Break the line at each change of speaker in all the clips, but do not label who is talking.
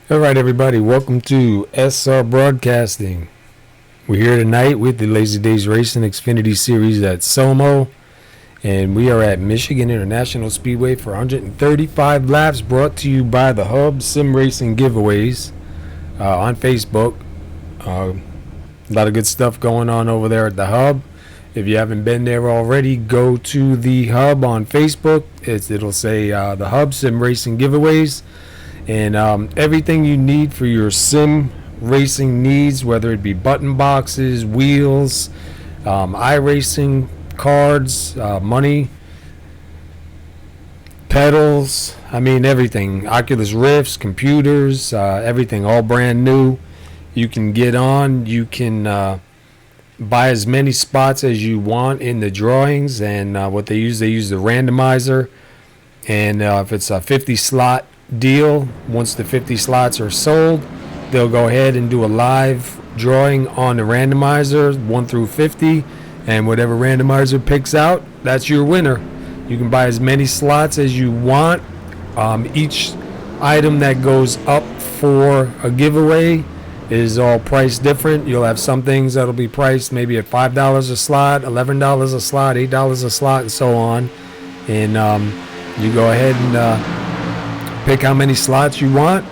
All right, everybody, welcome to SR Broadcasting. We're here tonight with the DAYZ Racing Xfinity Series at SoMo, and we are at Michigan International Speedway for 135 laps, brought to you by the Hub Sim Racing Giveaways on Facebook. A lot of good stuff going on over there at the Hub. If you haven't been there already, go to the Hub on Facebook. It'll say the Hub Sim Racing Giveaways. And everything you need for your sim racing needs, whether it be button boxes, wheels, iRacing cards, money, pedals, everything. Oculus Rifts, computers, everything, all brand new. You can get on. You can buy as many spots as you want in the drawings. And what they use the randomizer. And if it's a 50 slot deal, once the 50 slots are sold, they'll go ahead and do a live drawing on the randomizer 1 through 50, and whatever randomizer picks out, that's your winner. You can buy as many slots as you want. Each item that goes up for a giveaway is all priced different. You'll have some things that'll be priced maybe at $5 a slot, $11 a slot, $8 a slot, and so on. And you go ahead and pick how many slots you want.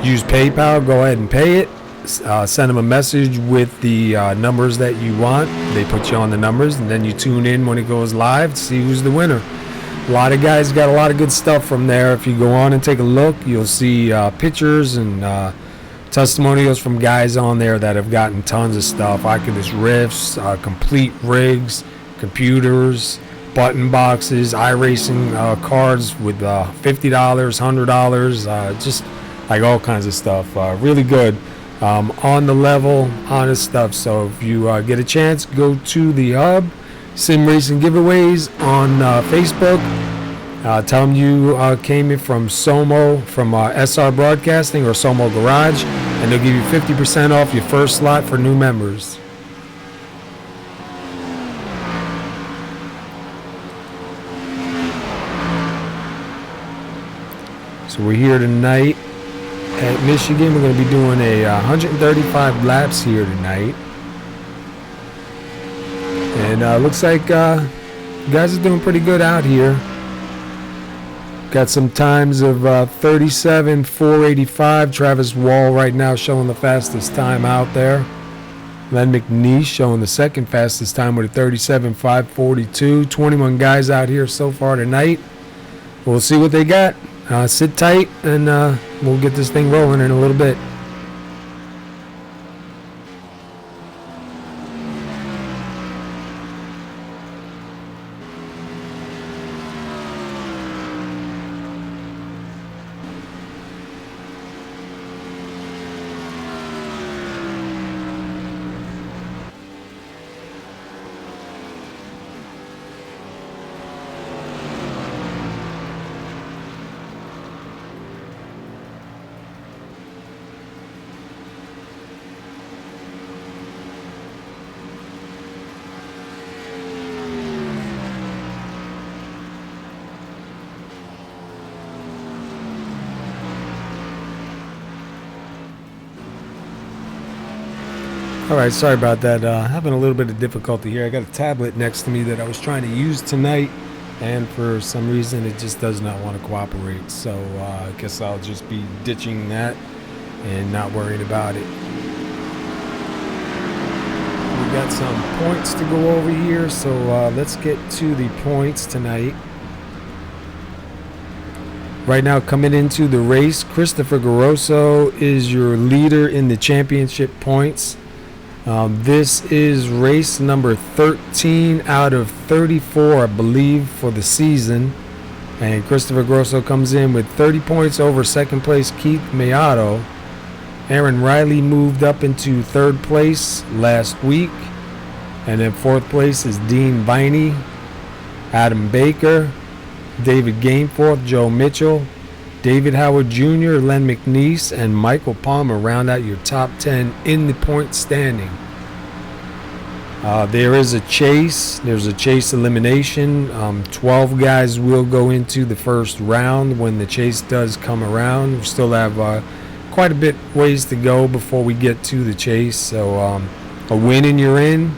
Use PayPal. Go ahead and pay it. Send them a message with the numbers that you want. They put you on the numbers, and then you tune in when it goes live to see who's the winner. A lot of guys got a lot of good stuff from there. If you go on and take a look, you'll see pictures and testimonials from guys on there that have gotten tons of stuff. Oculus Rifts, complete rigs, computers, button boxes, iRacing cards with $50, $100, just like all kinds of stuff. Really good, on the level, honest stuff. So if you get a chance, go to the Hub Sim Racing Giveaways on Facebook. Tell them you came in from SoMo, from SR Broadcasting or SoMo Garage, and they'll give you 50% off your first slot for new members. So we're here tonight at Michigan. We're going to be doing a 135 laps here tonight. And looks like guys are doing pretty good out here. Got some times of 37.485. Travis Wall right now showing the fastest time out there. Len McNeese showing the second fastest time with a 37.542. 21 guys out here so far tonight. We'll see what they got. Sit tight, and we'll get this thing rolling in a little bit. All right, sorry about that. Having a little bit of difficulty here. I got a tablet next to me that I was trying to use tonight, and for some reason it just does not want to cooperate. So I guess I'll just be ditching that and not worrying about it. We got some points to go over here, so let's get to the points tonight. Right now, coming into the race, Christopher Grosso is your leader in the championship points. This is race number 13 out of 34, I believe, for the season. And Christopher Grosso comes in with 30 points over second place Keith Mayato. Aaron Riley moved up into third place last week. And in fourth place is Dean Viney, Adam Baker, David Gameforth, Joe Mitchell, David Howard Jr., Len McNeese, and Michael Palmer round out your top 10 in the point standing. There is a chase. There's a chase elimination. 12 guys will go into the first round when the chase does come around. We still have quite a bit ways to go before we get to the chase. So a win and you're in.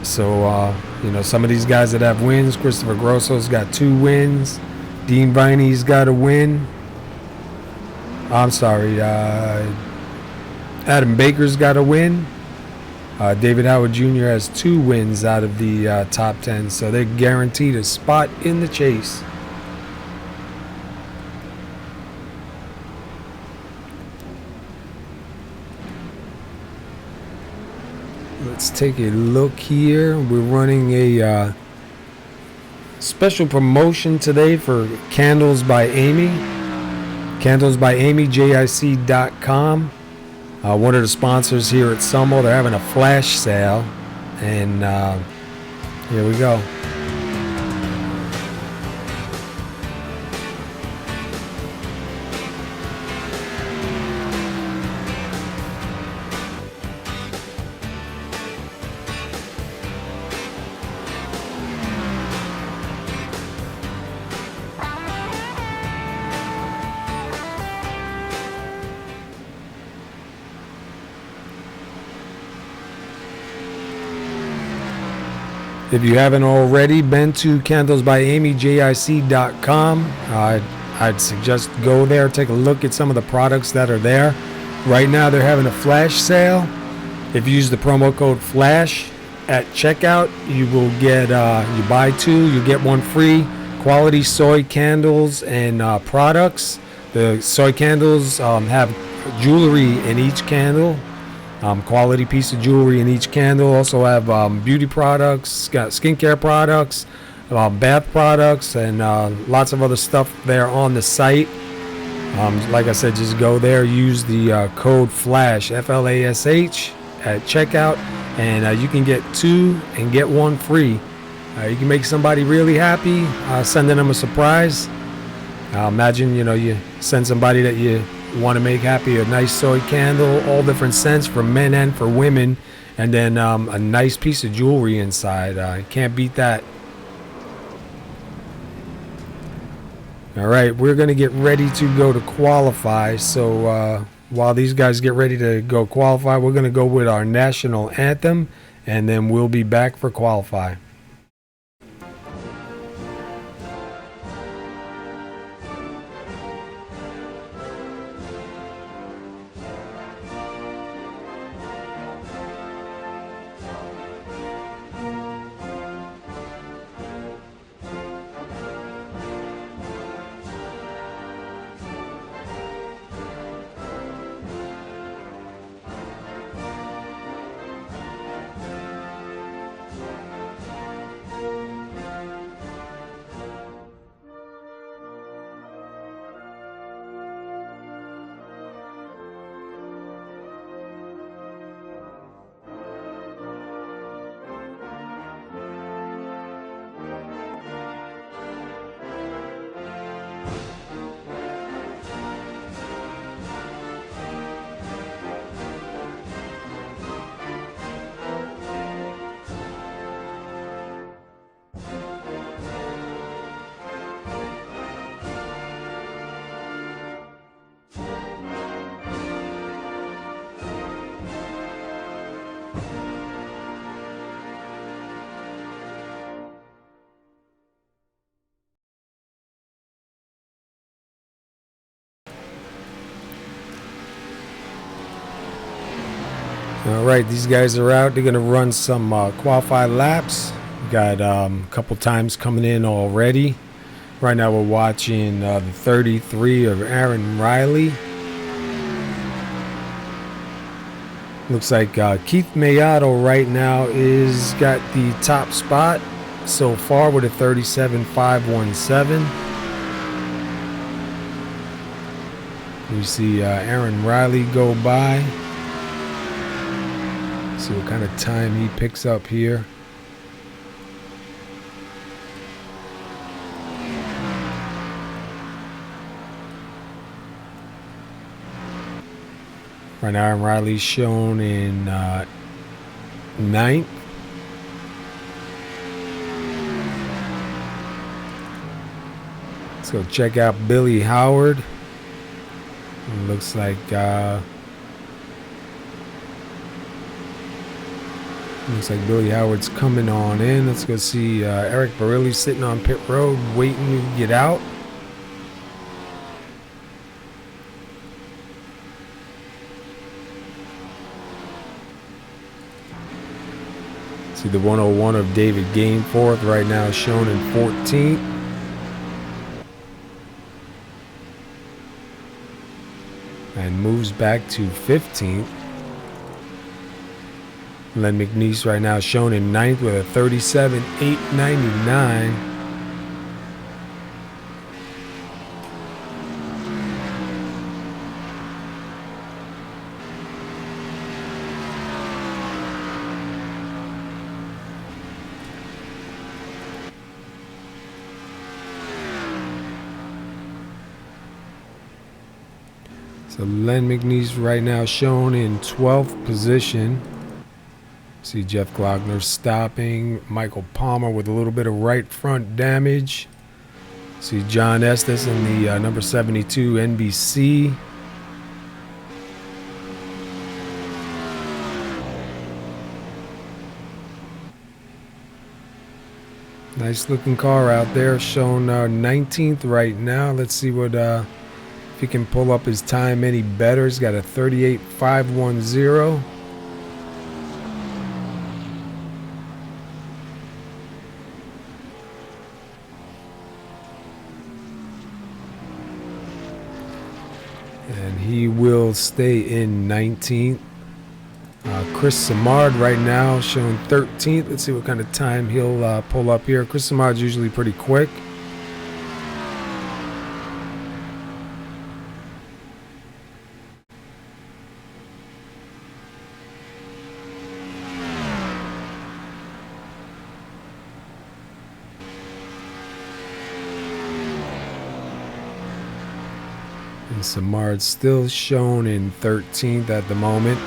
So you know, some of these guys that have wins, Christopher Grosso's got 2 wins. Dean Viney's got a win. I'm sorry, Adam Baker's got a win. David Howard Jr. has 2 wins out of the top 10, so they're guaranteed a spot in the chase. Let's take a look here. We're running a special promotion today for Candles by Amy. Candles by Amy, JIC.com. One of the sponsors here at SoMo. They're having a flash sale, and here we go. If you haven't already been to candlesbyamyjic.com, I'd suggest go there, take a look at some of the products that are there. Right now they're having a flash sale. If you use the promo code FLASH at checkout, you will get, you buy 2, you get 1 free. Quality soy candles and products. The soy candles have jewelry in each candle. Quality piece of jewelry in each candle. Also have beauty products, got skincare products, bath products, and lots of other stuff there on the site. Like I said, just go there, use the code FLASH, FLASH, at checkout, and you can get 2 and get 1 free. You can make somebody really happy, sending them a surprise. Imagine, you know, you send somebody that you want to make happy, a nice soy candle, all different scents for men and for women, and then a nice piece of jewelry inside. Can't beat that. All right, we're going to get ready to go to qualify. So while these guys get ready to go qualify, we're going to go with our national anthem, and then we'll be back for qualify. All right, these guys are out. They're going to run some qualified laps. We got a couple times coming in already. Right now we're watching the 33 of Aaron Riley. Looks like Keith Mayato right now is got the top spot so far with a 37.517. We see Aaron Riley go by. See what kind of time he picks up here. Right now, Aaron Riley's shown in 9th. Let's go check out Billy Howard. Looks like Billy Howard's coming on in. Let's go see Eric Barilli sitting on pit road waiting to get out. See the 101 of David Gainforth right now shown in 14th. And moves back to 15th. Len McNeese right now shown in 9th with a 37.899. So Len McNeese right now shown in 12th position. See Jeff Glockner stopping. Michael Palmer with a little bit of right front damage. See John Estes in the number 72 NBC. Nice looking car out there, shown 19th right now. Let's see what if he can pull up his time any better. He's got a 38.510. And he will stay in 19th. Chris Samard right now showing 13th. Let's see what kind of time he'll pull up here. Chris Samard's usually pretty quick. And Samard's still shown in 13th at the moment.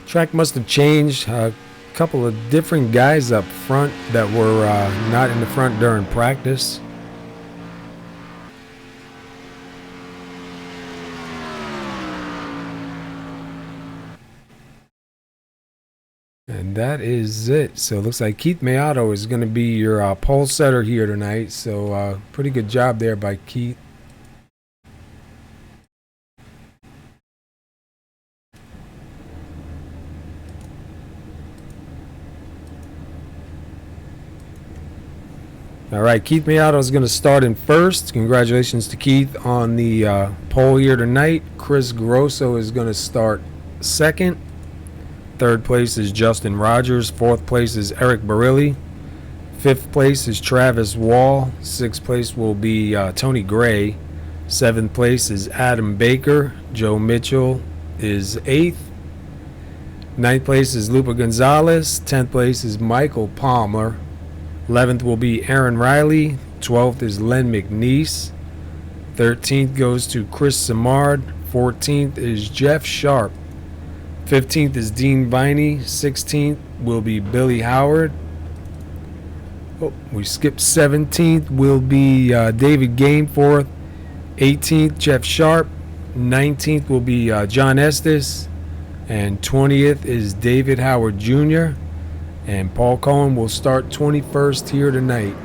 Track must have changed. A couple of different guys up front that were not in the front during practice. And that is it. So it looks like Keith Mayato is going to be your pole setter here tonight. So pretty good job there by Keith. All right, Keith Mayato is going to start in first. Congratulations to Keith on the pole here tonight. Chris Grosso is going to start second. Third place is Justin Rogers. Fourth place is Eric Barilli. Fifth place is Travis Wall. Sixth place will be Tony Gray. Seventh place is Adam Baker. Joe Mitchell is eighth. Ninth place is Lupa Gonzalez. 10th place is Michael Palmer. 11th will be Aaron Riley. 12th is Len McNeese. 13th goes to Chris Samard. 14th is Jeff Sharp. 15th is Dean Viney. 16th will be Billy Howard. Oh, we skipped 17th will be David Gainforth. 18th, Jeff Sharp. 19th will be John Estes. And 20th is David Howard Jr. And Paul Cohen will start 21st here tonight.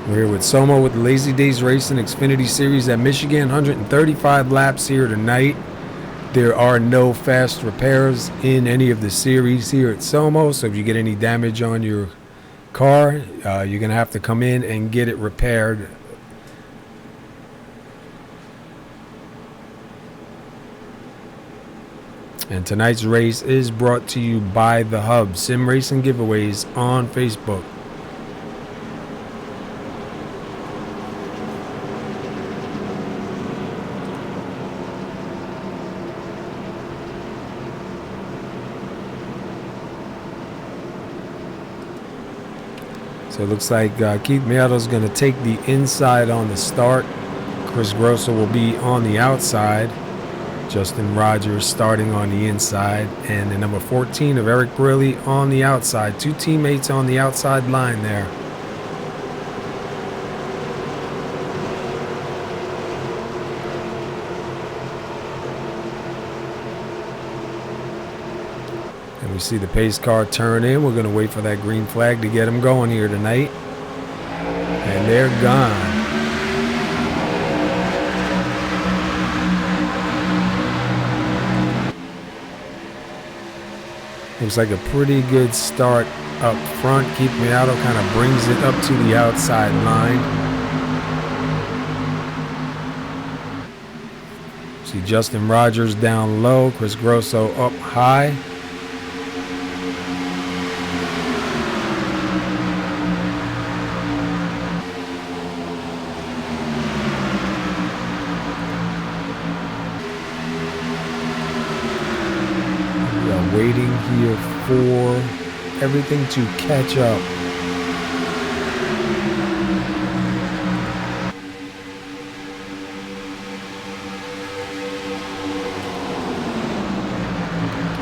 We're here with SoMo with the Lazy Days Racing Xfinity Series at Michigan. 135 laps here tonight. There are no fast repairs in any of the series here at SoMo, so if you get any damage on your car, you're going to have to come in and get it repaired. And tonight's race is brought to you by The Hub, Sim Racing Giveaways on Facebook. So it looks like Keith Miato's going to take the inside on the start. Chris Grosso will be on the outside. Justin Rogers starting on the inside. And the number 14 of Eric Briley on the outside. Two teammates on the outside line there. And we see the pace car turn in. We're going to wait for that green flag to get them going here tonight. And they're gone. Looks like a pretty good start up front. Keith Miato kind of brings it up to the outside line. See Justin Rogers down low. Chris Grosso up high. Waiting here for everything to catch up.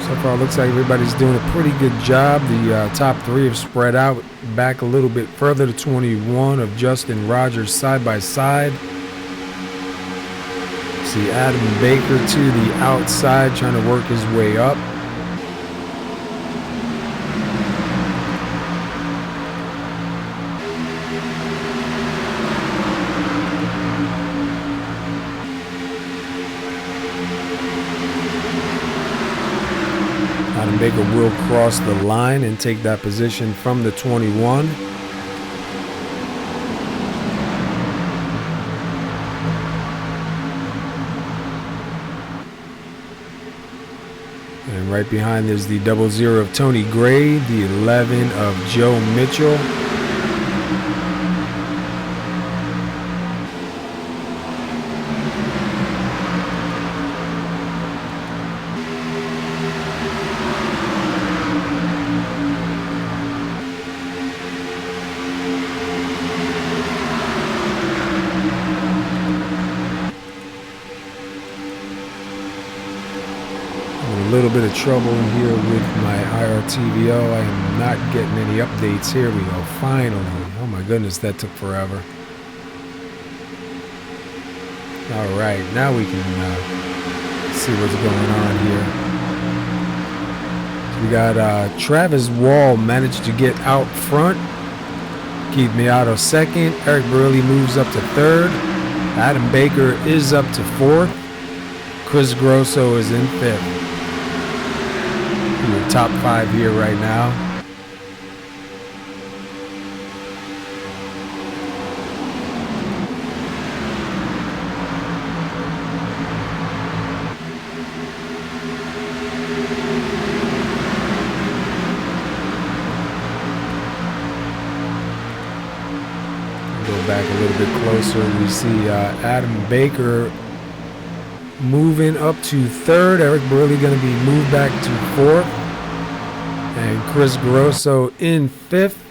So far, it looks like everybody's doing a pretty good job. The top three have spread out back a little bit further to 21 of Justin Rogers side by side. See Adam Baker to the outside trying to work his way up. Adam Baker will cross the line and take that position from the 21. And right behind there's the 00 of Tony Gray, the 11 of Joe Mitchell. A little bit of trouble here with my IRTVO. I am not getting any updates. Here we go. Finally. Oh my goodness, that took forever. All right, now we can see what's going on here. So we got Travis Wall managed to get out front. Keith Miato second. Eric Burley moves up to third. Adam Baker is up to fourth. Chris Grosso is in fifth. Your top five here right now. Go back a little bit closer. We see Adam Baker moving up to third. Eric Burley going to be moved back to fourth. And Chris Grosso in fifth.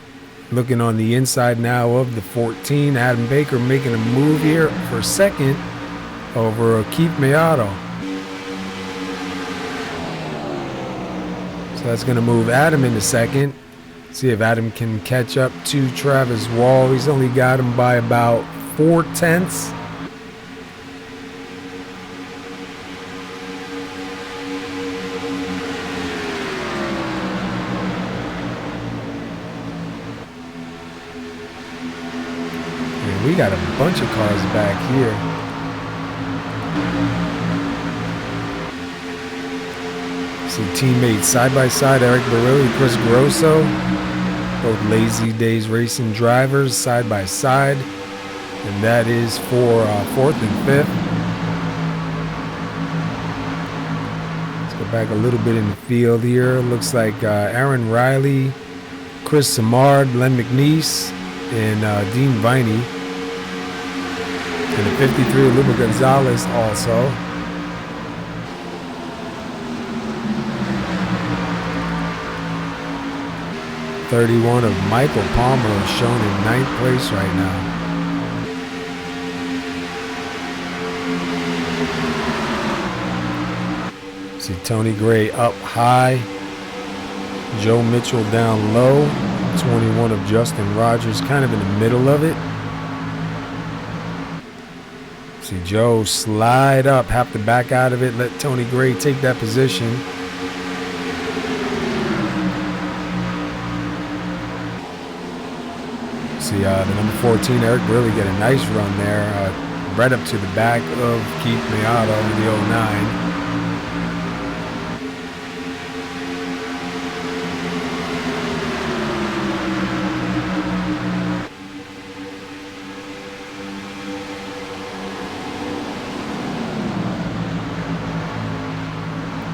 Looking on the inside now of the 14. Adam Baker making a move here for second over Keith Miato. So that's going to move Adam into second. See if Adam can catch up to Travis Wall. He's only got him by about 4/10. We got a bunch of cars back here. See teammates side by side, Eric Barilli, Chris Grosso. Both Lazy Days Racing drivers side by side. And that is for fourth and fifth. Let's go back a little bit in the field here. Looks like Aaron Riley, Chris Samard, Len McNeese, and Dean Viney. And the 53, Luba Gonzalez also. 31 of Michael Palmer is shown in 9th place right now. See Tony Gray up high. Joe Mitchell down low. 21 of Justin Rogers kind of in the middle of it. See Joe slide up, have to back out of it, let Tony Gray take that position. See the number 14, Eric Burley, get a nice run there. Right up to the back of Keith Miata in the 09.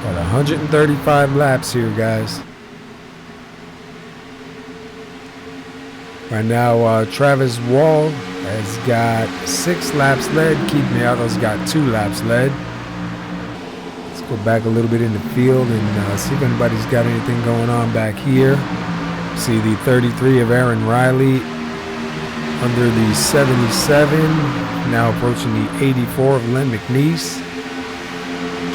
Got 135 laps here, guys. Right now, Travis Wall has got 6 laps led. Keith Miato's got 2 laps led. Let's go back a little bit in the field and see if anybody's got anything going on back here. See the 33 of Aaron Riley under the 77. Now approaching the 84 of Len McNeese.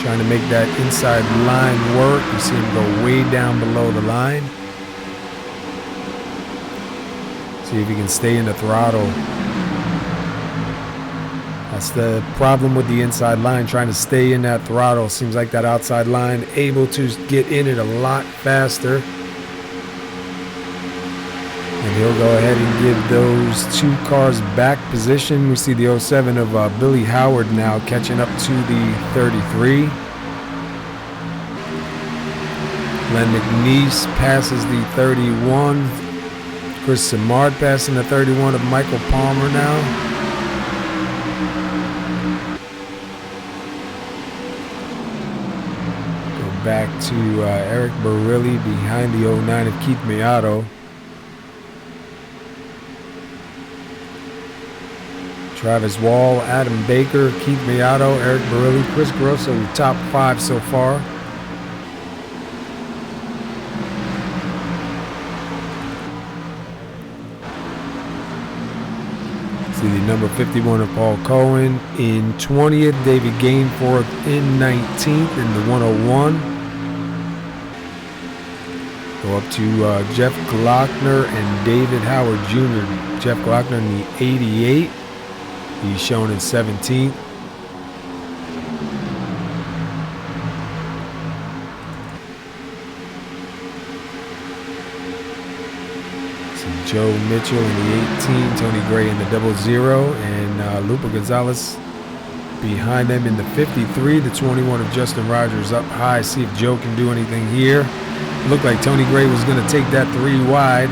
Trying to make that inside line work. You see him go way down below the line. See if he can stay in the throttle. That's the problem with the inside line, trying to stay in that throttle. Seems like that outside line able to get in it a lot faster. And he'll go ahead and give those 2 cars back position. We see the 07 of Billy Howard now catching up to the 33. Len McNeese passes the 31. Chris Simard passing the 31 of Michael Palmer now. Go back to Eric Barilli behind the 09 of Keith Miato. Travis Wall, Adam Baker, Keith Miato, Eric Barilli, Chris Grosso, the top 5 so far. See the number 51 of Paul Cohen in 20th, David Gainforth in 19th in the 101. Go up to Jeff Glockner and David Howard Jr. Jeff Glockner in the 88. He's shown in 17th. Joe Mitchell in the 18, Tony Gray in the 00, and Lupa Gonzalez behind them in the 53. The 21 of Justin Rogers up high. See if Joe can do anything here. Looked like Tony Gray was going to take that 3 wide.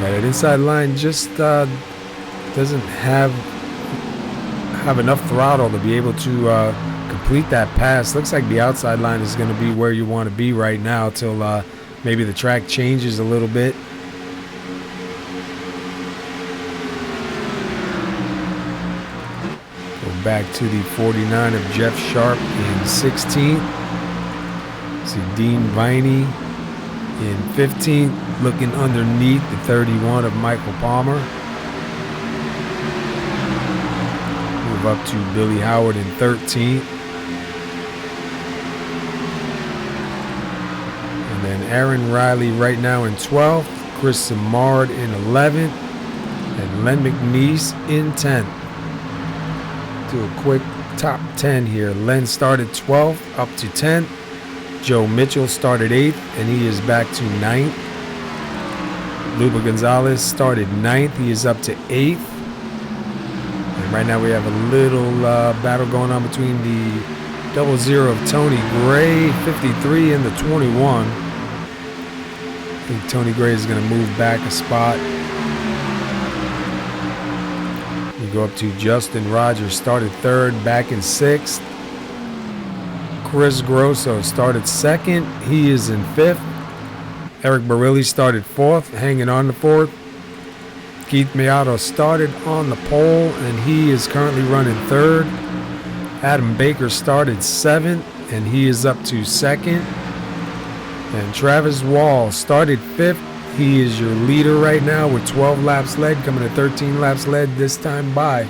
Yeah, that inside line just doesn't have enough throttle to be able to complete that pass. Looks like the outside line is going to be where you want to be right now till maybe the track changes a little bit. Go back to the 49 of Jeff Sharp in 16th. See Dean Viney in 15th, looking underneath the 31 of Michael Palmer. Move up to Billy Howard in 13th. And then Aaron Riley right now in 12th, Chris Simard in 11th, and Len McNeese in 10th. Do a quick top 10 here. Len started 12th up to 10th. Joe Mitchell started 8th, and he is back to 9th. Lupa Gonzalez started 9th. He is up to 8th. And right now we have a little battle going on between the 00 of Tony Gray, 53, and the 21. I think Tony Gray is going to move back a spot. We go up to Justin Rogers, started 3rd, back in 6th. Chris Grosso started 2nd. He is in 5th. Eric Barilli started 4th, hanging on to 4th. Keith Miato started on the pole, and he is currently running 3rd. Adam Baker started 7th, and he is up to 2nd. And Travis Wall started 5th. He is your leader right now with 12 laps led, coming to 13 laps led this time by.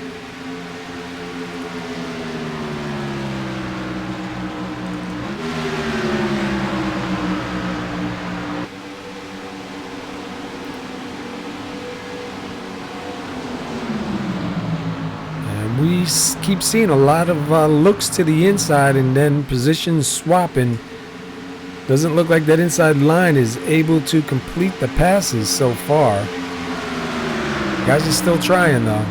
We keep seeing a lot of looks to the inside and then positions swapping. Doesn't look like that inside line is able to complete the passes so far. Guys are still trying though.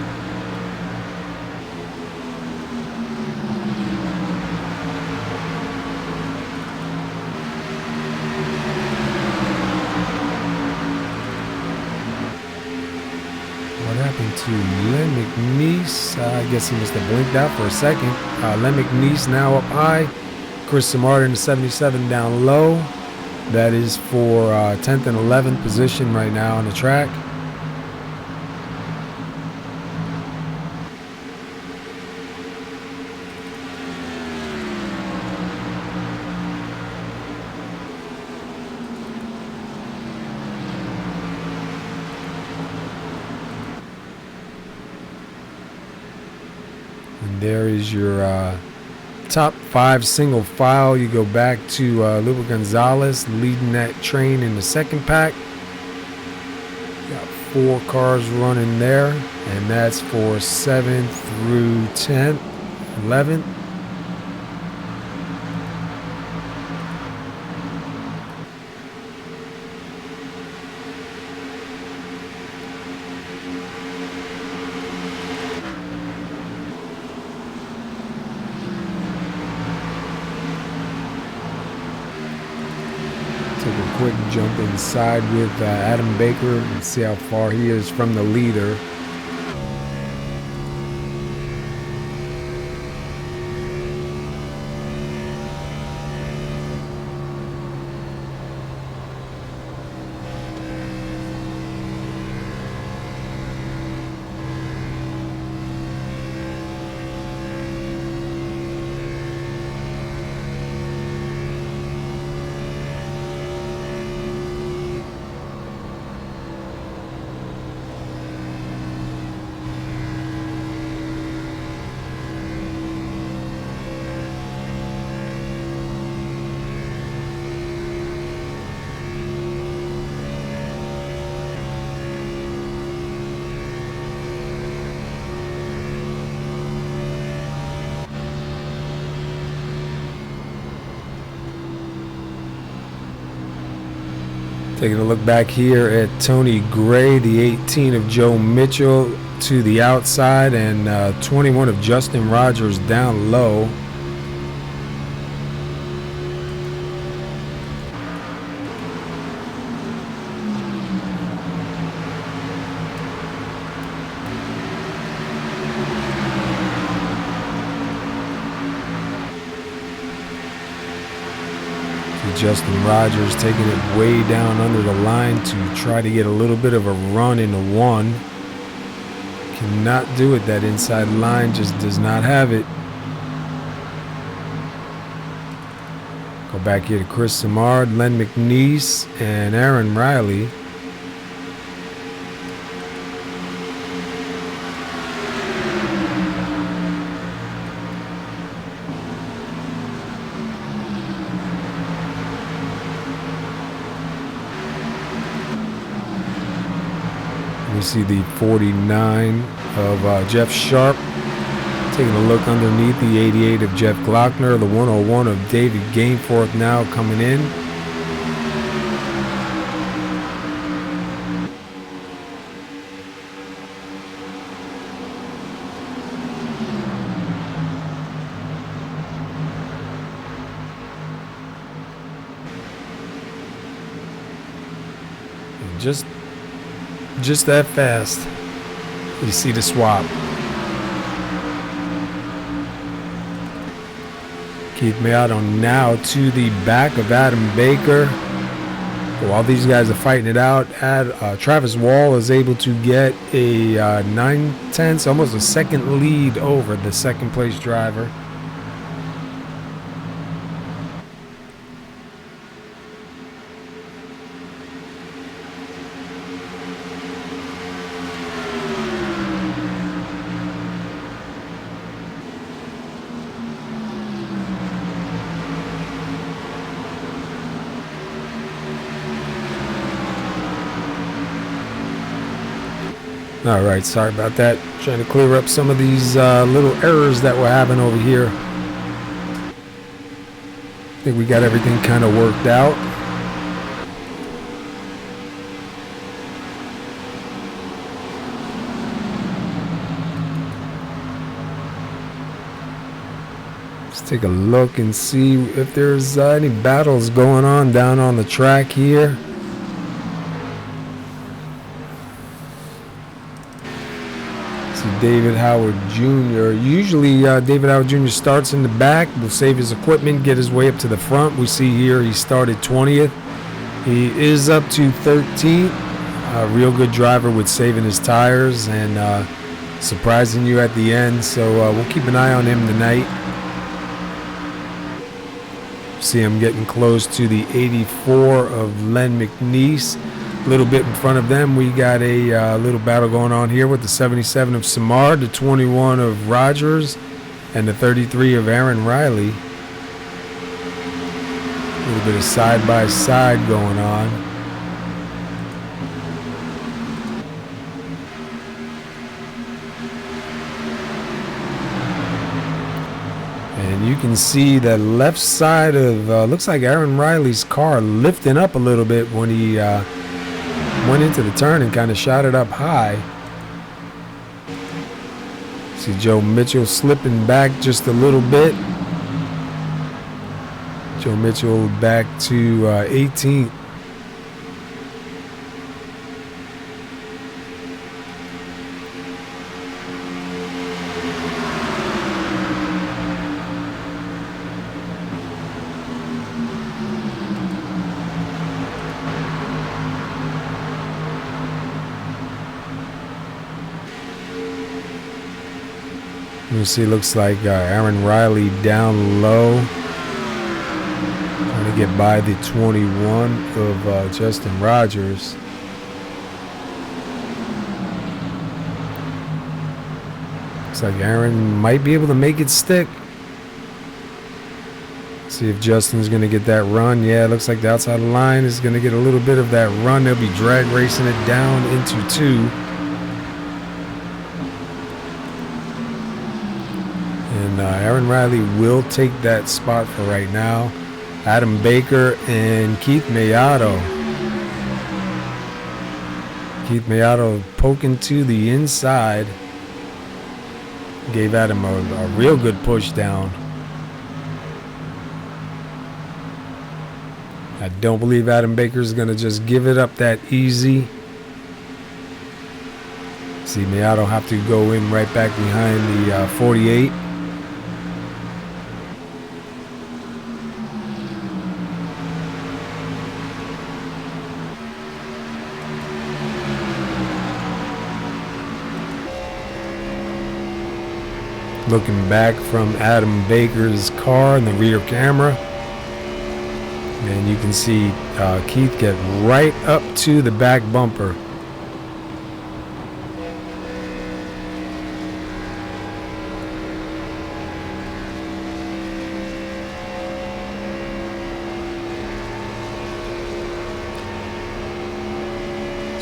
To Len McNeese. I guess he must have blinked out for a second. Len McNeese now up high. Chris Samard in the 77 down low. That is for 10th and 11th position right now on the track. There is your top 5 single file. You go back to Luba Gonzalez leading that train in the second pack. Got 4 cars running there, and that's for 7th through 10th, 11th. Quick jump inside with Adam Baker and see how far he is from the leader. Taking a look back here at Tony Gray, the 18 of Joe Mitchell to the outside, and 21 of Justin Rogers down low. Justin Rogers taking it way down under the line to try to get a little bit of a run into one. Cannot do it. That inside line just does not have it. Go back here to Chris Samard, Len McNeese, and Aaron Riley. We see the 49 of Jeff Sharp. Taking a look underneath the 88 of Jeff Glockner. The 101 of David Gainforth now coming in. And just that fast, you see the swap. Keith Meado now to the back of Adam Baker. While these guys are fighting it out, Travis Wall is able to get a 9/10, almost a second lead over the second place driver. All right, sorry about that. Trying to clear up some of these little errors that we're having over here. I think we got everything kind of worked out. Let's take a look and see if there's any battles going on down on the track here. David Howard Jr. Usually David Howard Jr. starts in the back, will save his equipment, get his way up to the front. We see here he started 20th. He is up to 13th. A real good driver with saving his tires and surprising you at the end. So we'll keep an eye on him tonight. See him getting close to the 84 of Len McNeese. A little bit in front of them, we got a little battle going on here with the 77 of Samar, the 21 of Rogers, and the 33 of Aaron Riley. A little bit of side-by-side going on. And you can see the left side of, looks like Aaron Riley's car lifting up a little bit when he went into the turn and kind of shot it up high. See Joe Mitchell slipping back just a little bit. Joe Mitchell back to 18th. You see, looks like Aaron Riley down low, trying to get by the 21 of Justin Rogers. Looks like Aaron might be able to make it stick. See if Justin's going to get that run. Yeah, it looks like the outside line is going to get a little bit of that run. They'll be drag racing it down into 2. Aaron Riley will take that spot for right now. Adam Baker and Keith Mayato. Keith Mayato poking to the inside. Gave Adam a real good push down. I don't believe Adam Baker is going to just give it up that easy. See Mayato have to go in right back behind the 48. Looking back from Adam Baker's car in the rear camera. And you can see Keith get right up to the back bumper.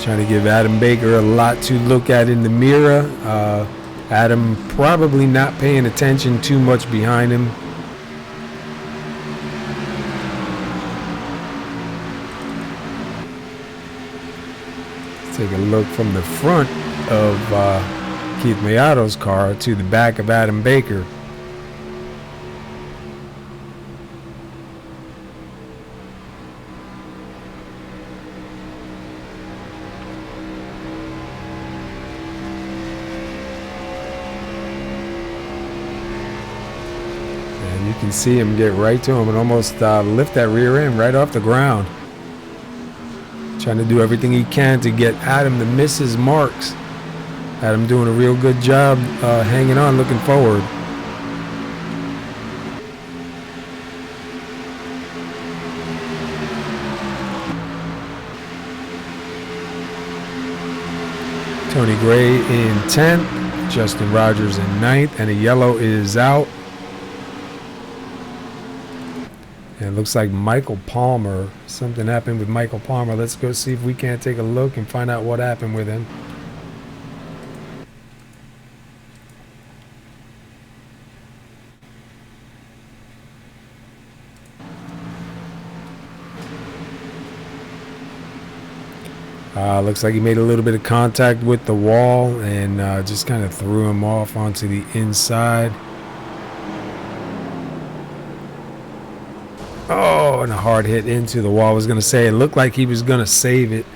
Trying to give Adam Baker a lot to look at in the mirror. Adam probably not paying attention too much behind him. Let's take a look from the front of Keith Mayato's car to the back of Adam Baker. You can see him get right to him and almost lift that rear end right off the ground. Trying to do everything he can to get Adam to miss his marks. Adam doing a real good job hanging on, looking forward. Tony Gray in 10th, Justin Rogers in 9th, and a yellow is out. And it looks like Michael Palmer, something happened with Michael Palmer. Let's go see if we can't take a look and find out what happened with him. Looks like he made a little bit of contact with the wall and just kind of threw him off onto the inside. Oh, and a hard hit into the wall. I was going to say, it looked like he was going to save it.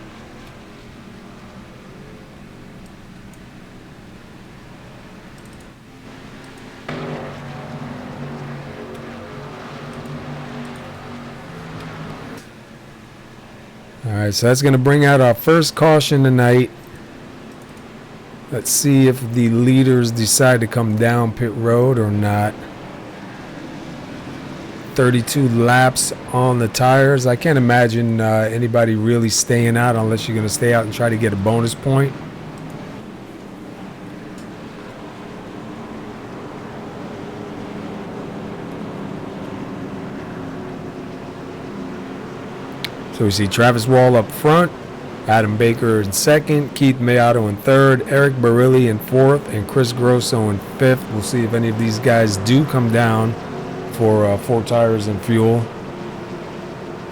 All right, so that's going to bring out our first caution tonight. Let's see if the leaders decide to come down pit road or not. 32 laps on the tires. I can't imagine anybody really staying out unless you're going to stay out and try to get a bonus point. So we see Travis Wall up front, Adam Baker in second, Keith Mayato in third, Eric Barilli in fourth, and Chris Grosso in fifth. We'll see if any of these guys do come down for 4 tires and fuel.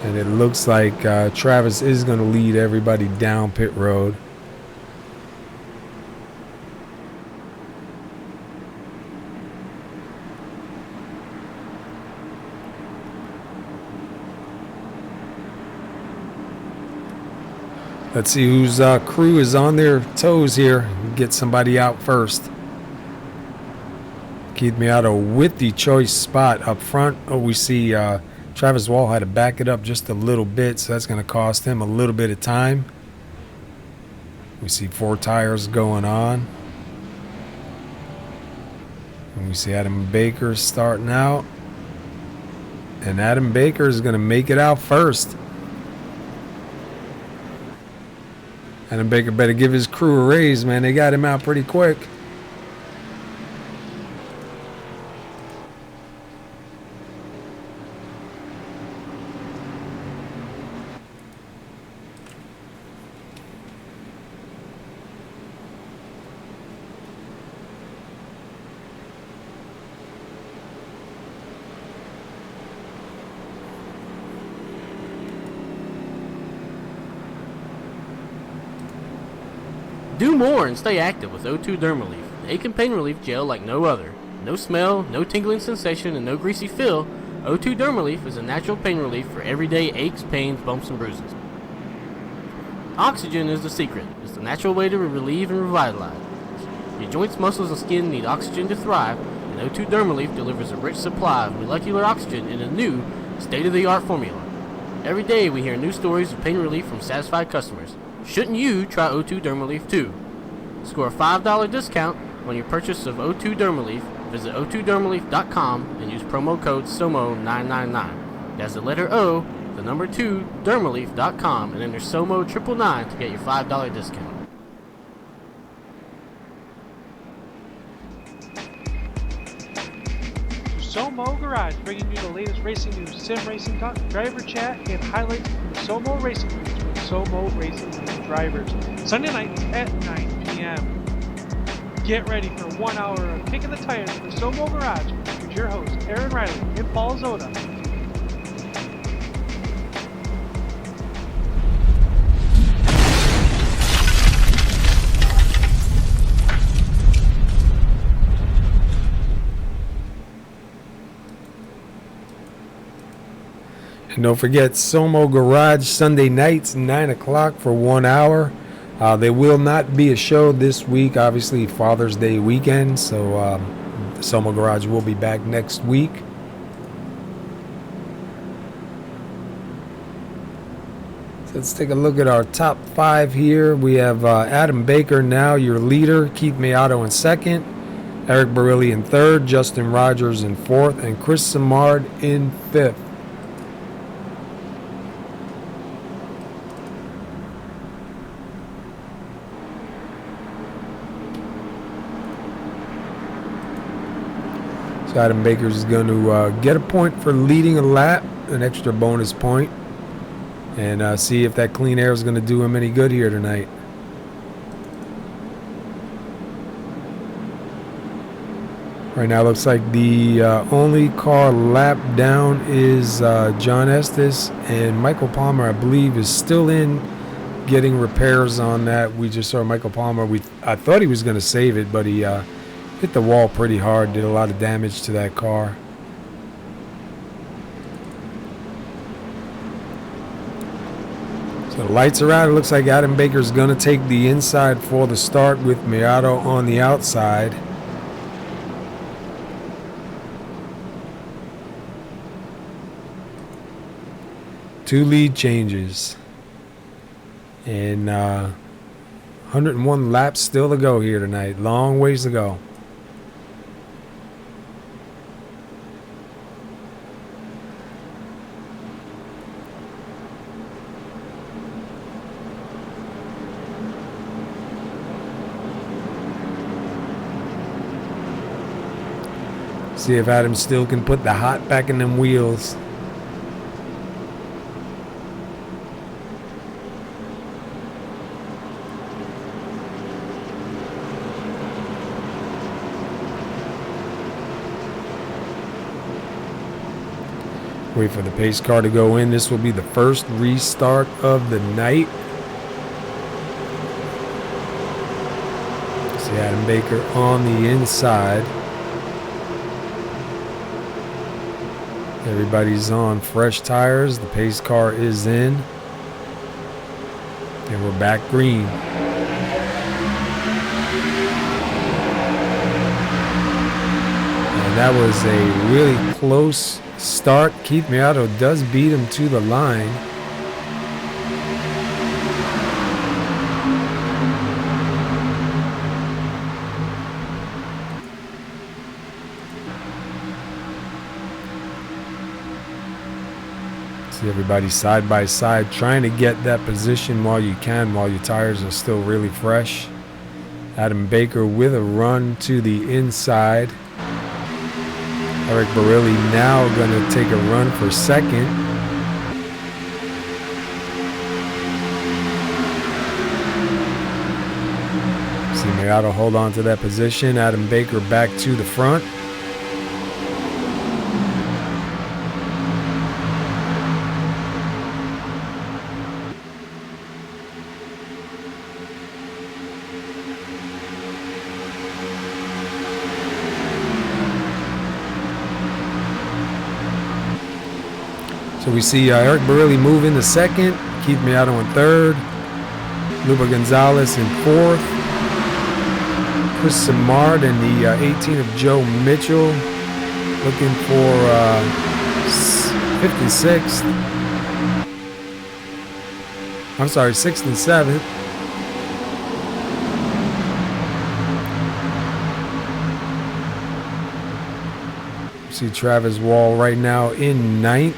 And it looks like Travis is going to lead everybody down pit road. Let's see whose crew is on their toes here. Get somebody out first. Keith Miato with the choice spot up front. Oh, we see Travis Wall had to back it up just a little bit, so that's going to cost him a little bit of time. We see 4 tires going on. And we see Adam Baker starting out. And Adam Baker is going to make it out first. Adam Baker better give his crew a raise, man. They got him out pretty quick.
Do more and stay active with O2 Dermalief, an ache and pain relief gel like no other. No smell, no tingling sensation, and no greasy feel, O2 Dermalief is a natural pain relief for everyday aches, pains, bumps, and bruises. Oxygen is the secret. It's the natural way to relieve and revitalize. Your joints, muscles, and skin need oxygen to thrive, and O2 Dermalief delivers a rich supply of molecular oxygen in a new, state-of-the-art formula. Every day we hear new stories of pain relief from satisfied customers. Shouldn't you try O2 Dermalief too? Score a $5 discount on your purchase of O2 Dermalief. Visit O2Dermalief.com and use promo code SOMO999. That's the letter O, the number 2, Dermalief.com, and enter SOMO999 to get your $5 discount.
SoMo Garage, bringing you the latest racing news, sim racing talk, driver chat, and highlights from SoMo Racing News with SoMo Racing News drivers. Sunday nights at 9 p.m. Get ready for 1 hour of kicking the tires with the SoMo Garage with your hosts Aaron Riley and Paul Zoda.
And don't forget SoMo Garage Sunday nights, 9 o'clock for 1 hour. There will not be a show this week, obviously Father's Day weekend, so the SoMo Garage will be back next week. So let's take a look at our top 5 here. We have Adam Baker now, your leader, Keith Mayato in second, Eric Barilli in third, Justin Rogers in fourth, and Chris Simard in fifth. So Adam Baker is going to get a point for leading a lap, an extra bonus point, and see if that clean air is going to do him any good here tonight. Right now, looks like the only car lap down is John Estes, and Michael Palmer, I believe, is still in getting repairs on that. We just saw Michael Palmer. I thought he was going to save it, but he hit the wall pretty hard, did a lot of damage to that car. So the lights are out. It looks like Adam Baker's going to take the inside for the start with Miato on the outside. Two lead changes. And 101 laps still to go here tonight. Long ways to go. See if Adam still can put the hot back in them wheels. Wait for the pace car to go in. This will be the first restart of the night. See Adam Baker on the inside. Everybody's on fresh tires. The pace car is in. And we're back green. And that was a really close start. Keith Miato does beat him to the line. See everybody side by side trying to get that position while you can, while your tires are still really fresh. Adam Baker with a run to the inside. Eric Barilli now going to take a run for second. See Miato hold on to that position. Adam Baker back to the front. So we see Eric Barilli move into second, Keith Miato in third, Luba Gonzalez in fourth, Chris Simard and the 18 of Joe Mitchell looking for 5th and 6th. I'm sorry, 6th and 7th. See Travis Wall right now in 9th.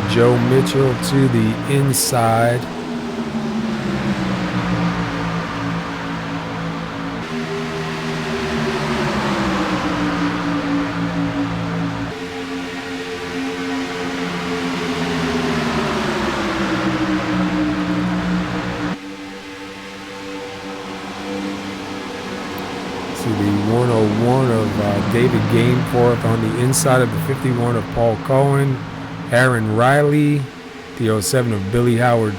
Joe Mitchell to the inside. See the 101 of David Gainforth on the inside of the 51 of Paul Cohen. Aaron Riley, the 07 of Billy Howard.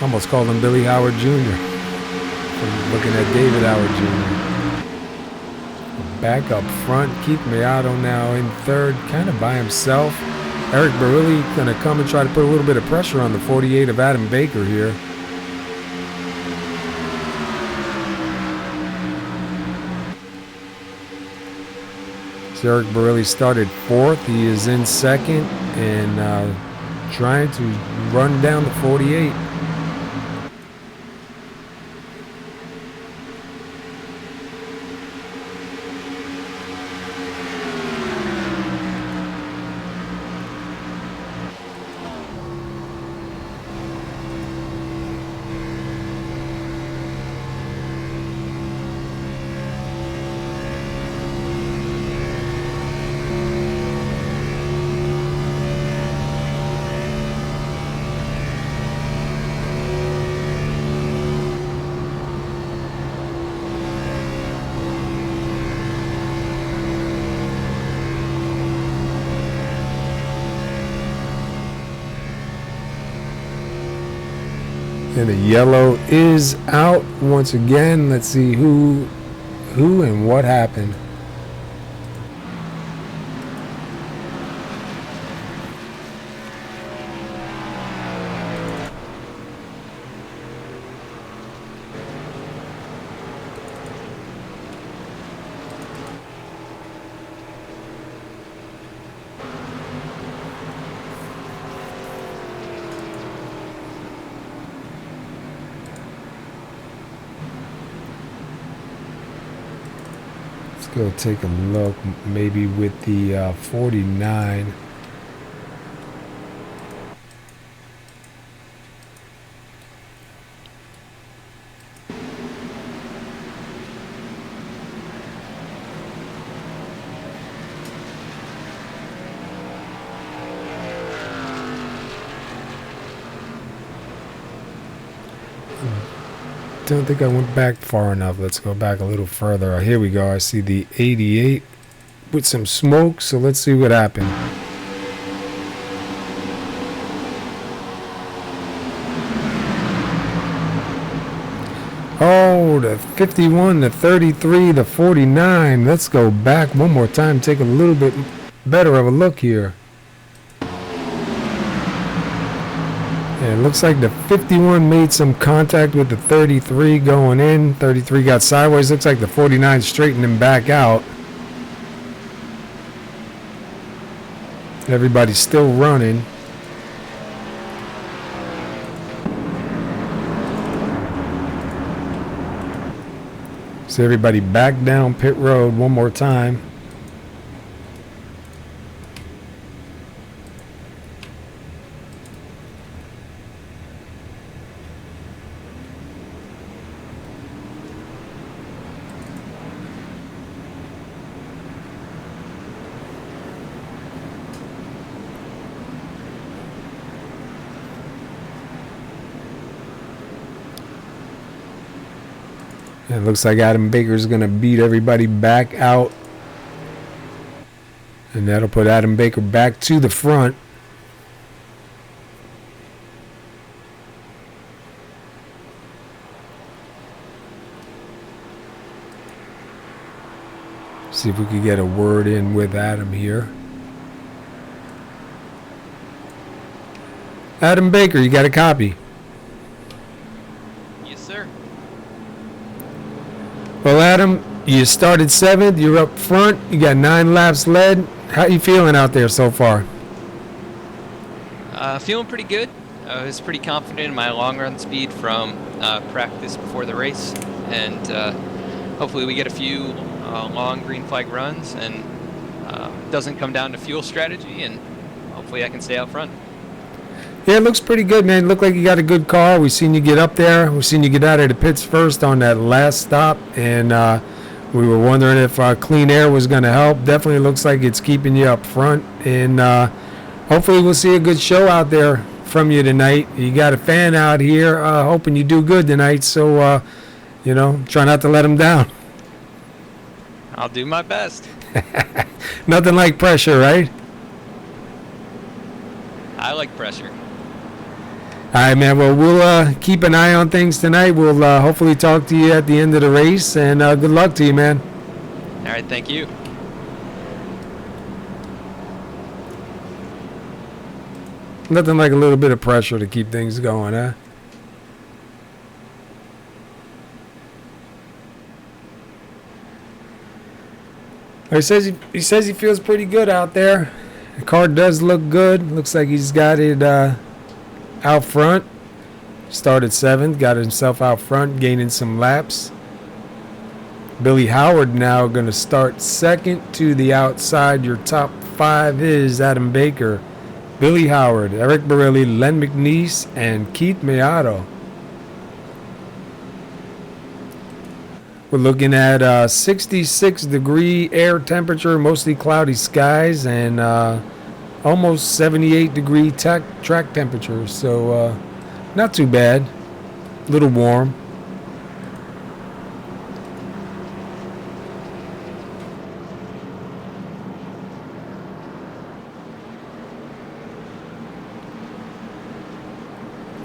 Almost called him Billy Howard Jr. from looking at David Howard Jr. Back up front, Keith Miato now in third, kind of by himself. Eric Barilli going to come and try to put a little bit of pressure on the 48 of Adam Baker here. Eric Barilli started fourth. He is in second and trying to run down the 48. And the yellow is out once again. Let's see who and what happened. Go take a look, maybe with the 49. Don't think I went back far enough. Let's go back a little further. Here we go. I see the 88 with some smoke, so let's see what happened. Oh, the 51, the 33, the 49. Let's go back one more time. Take a little bit better of a look here. And it looks like the 51 made some contact with the 33 going in. 33 got sideways. Looks like the 49 straightened him back out. Everybody's still running. So everybody back down pit road one more time. It looks like Adam Baker's going to beat everybody back out. And that'll put Adam Baker back to the front. See if we could get a word in with Adam here. Adam Baker, you got a copy? Well, Adam, you started 7th. You're up front. You got 9 laps led. How you feeling out there so far?
Feeling pretty good. I was pretty confident in my long run speed from practice before the race, and hopefully we get a few long green flag runs, and it doesn't come down to fuel strategy, and hopefully I can stay out front.
Yeah, it looks pretty good, man. Look like you got a good car. We've seen you get up there. We've seen you get out of the pits first on that last stop, and we were wondering if clean air was going to help. Definitely looks like it's keeping you up front, and hopefully we'll see a good show out there from you tonight. You got a fan out here hoping you do good tonight, so, try not to let him down.
I'll do my best.
Nothing like pressure, right?
I like pressure.
All right, man. Well, we'll keep an eye on things tonight. We'll hopefully talk to you at the end of the race, and good luck to you, man.
All right, thank you.
Nothing like a little bit of pressure to keep things going, huh? He says he feels pretty good out there. The car does look good. Looks like he's got it out front. Started 7th, got himself out front, gaining some laps. Billy Howard now going to start 2nd to the outside. Your top 5 is Adam Baker, Billy Howard, Eric Barilli, Len McNeese, and Keith Meato. We're looking at 66-degree air temperature, mostly cloudy skies, and almost 78-degree track temperature. So not too bad. A little warm.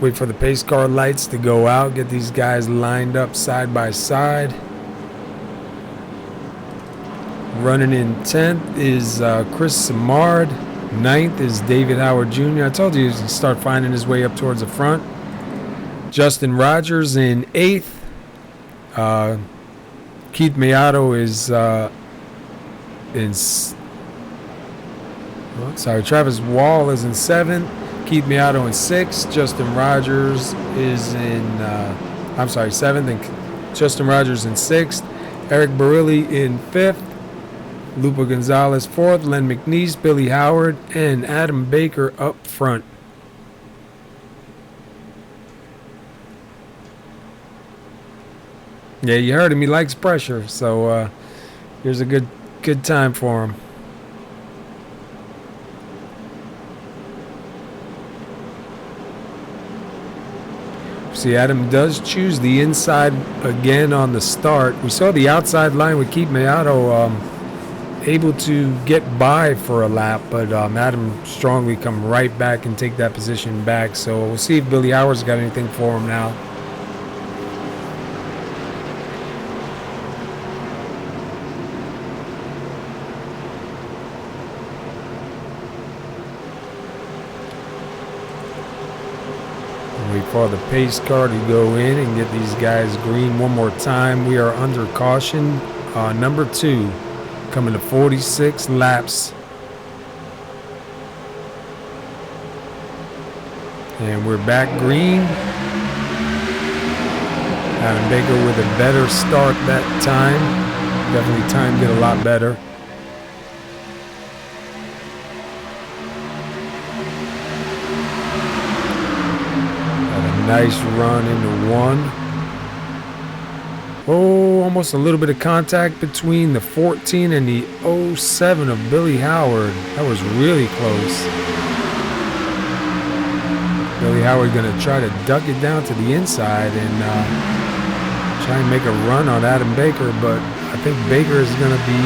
Wait for the pace car lights to go out. Get these guys lined up side by side. Running in 10th is Chris Samard. 9th is David Howard Jr. I told you he's going to start finding his way up towards the front. Justin Rogers in 8th. Keith Miato is Travis Wall is in 7th. Keith Miato in 6th. Justin Rogers is in 7th, and Justin Rogers in 6th. Eric Barilli in 5th. Lupa Gonzalez 4th. Len McNeese, Billy Howard, and Adam Baker up front. Yeah, you heard him. He likes pressure, so here's a good time for him. See, Adam does choose the inside again on the start. We saw the outside line with Keith Miato able to get by for a lap, but Adam strongly come right back and take that position back. So we'll see if Billy Howard's got anything for him now. Wait for the pace car to go in and get these guys green one more time. We are under caution. Number 2 coming to 46 laps. And we're back green. Adam Baker with a better start that time. Definitely timed it a lot better. Nice run into 1. Oh, almost a little bit of contact between the 14 and the 07 of Billy Howard. That was really close. Billy Howard going to try to duck it down to the inside and try and make a run on Adam Baker, but I think Baker is going to be...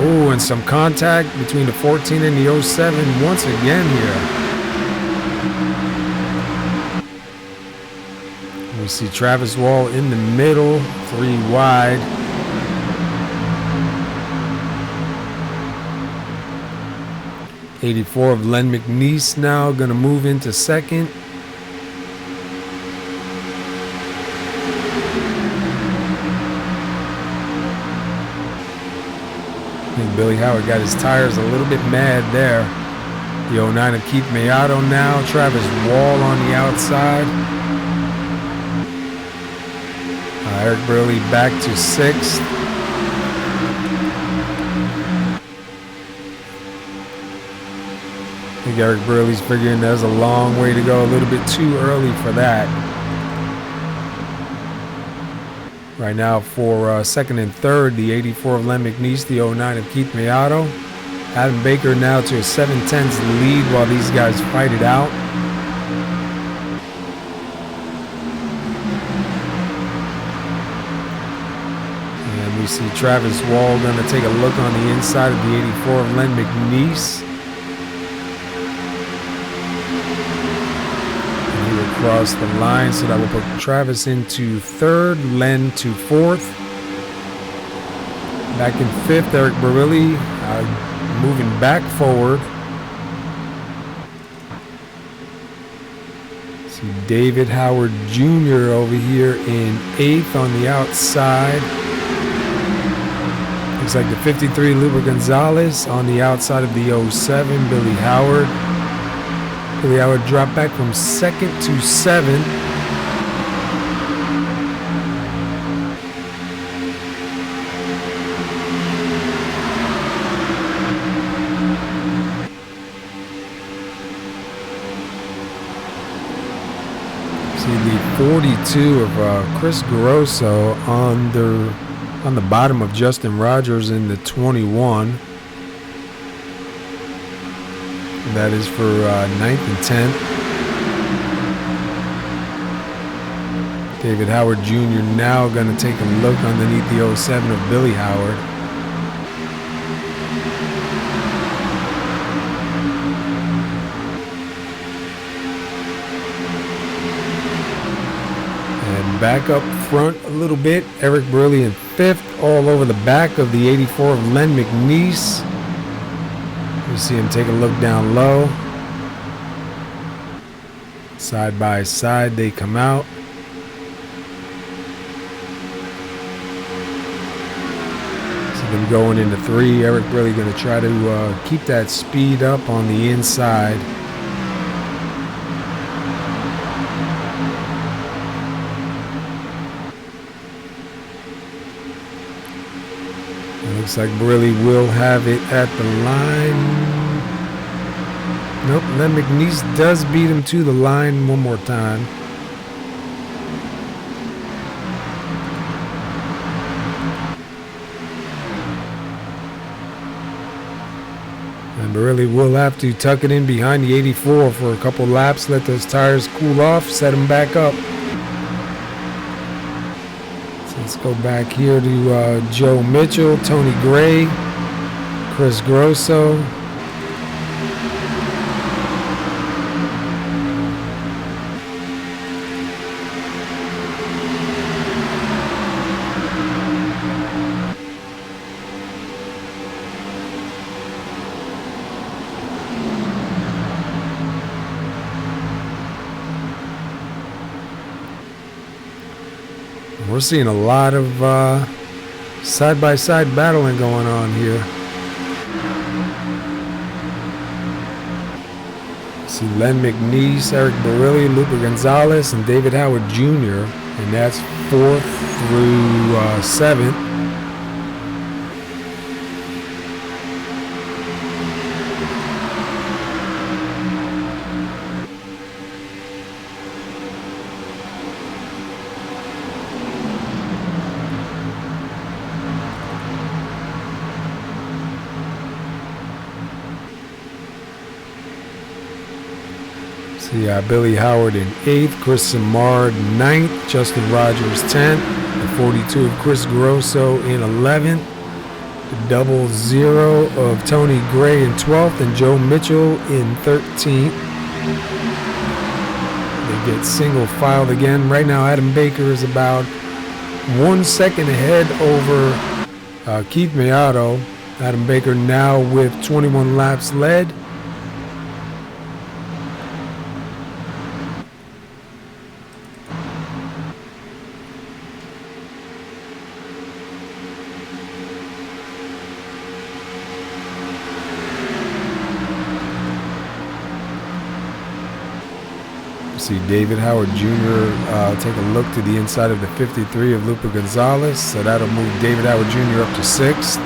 Oh, and some contact between the 14 and the 07 once again here. We see Travis Wall in the middle, 3 wide. '84 of Len McNeese now going to move into second. I think Billy Howard got his tires a little bit mad there. The 09 of Keith Miato now. Travis Wall on the outside. Eric Burley back to 6th. I think Eric Burley's figuring there's a long way to go, a little bit too early for that. Right now for second and third, the '84 of Len McNeese, the '09 of Keith Miato. Adam Baker now to a 7/10 lead while these guys fight it out. We see Travis Wall going to take a look on the inside of the '84 of Len McNeese. And he will cross the line, so that will put Travis into 3rd, Len to 4th. Back in 5th, Eric Barilli moving back forward. See David Howard Jr. over here in 8th on the outside. Looks like the 53 Luba Gonzalez on the outside of the 07, Billy Howard. Billy Howard dropped back from 2nd to 7th. See the 42 of Chris Grosso on the bottom of Justin Rogers in the 21. That is for 9th and 10th. David Howard Jr. now going to take a look underneath the 07 of Billy Howard. Back up front a little bit, Eric Burley in 5th, all over the back of the 84 of Len McNeese. You see him take a look down low. Side by side they come out. See them going into 3. Eric Burley going to try to keep that speed up on the inside. Looks like Burley will have it at the line. Nope, Len McNeese does beat him to the line one more time. And Burley will have to tuck it in behind the 84 for a couple laps, let those tires cool off, set them back up. Let's go back here to Joe Mitchell, Tony Gray, Chris Grosso. We're seeing a lot of side-by-side battling going on here. See Len McNeese, Eric Barilli, Lupe Gonzalez, and David Howard Jr. And that's 4th through 7th. See Billy Howard in 8th, Chris Samard 9th, Justin Rogers 10th, the 42 of Chris Grosso in 11th, the 00 of Tony Gray in 12th, and Joe Mitchell in 13th. They get single filed again. Right now Adam Baker is about 1 second ahead over Keith Meato. Adam Baker now with 21 laps led. See David Howard Jr. Take a look to the inside of the 53 of Lupe Gonzalez. So that'll move David Howard Jr. up to 6th.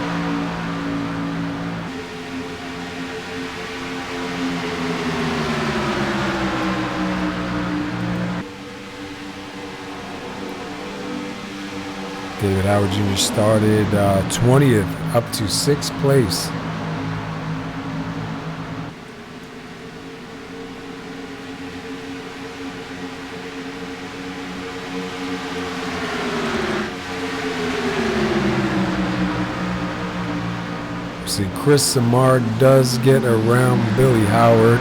David Howard Jr. started 20th up to 6th place. See, Chris Samard does get around Billy Howard.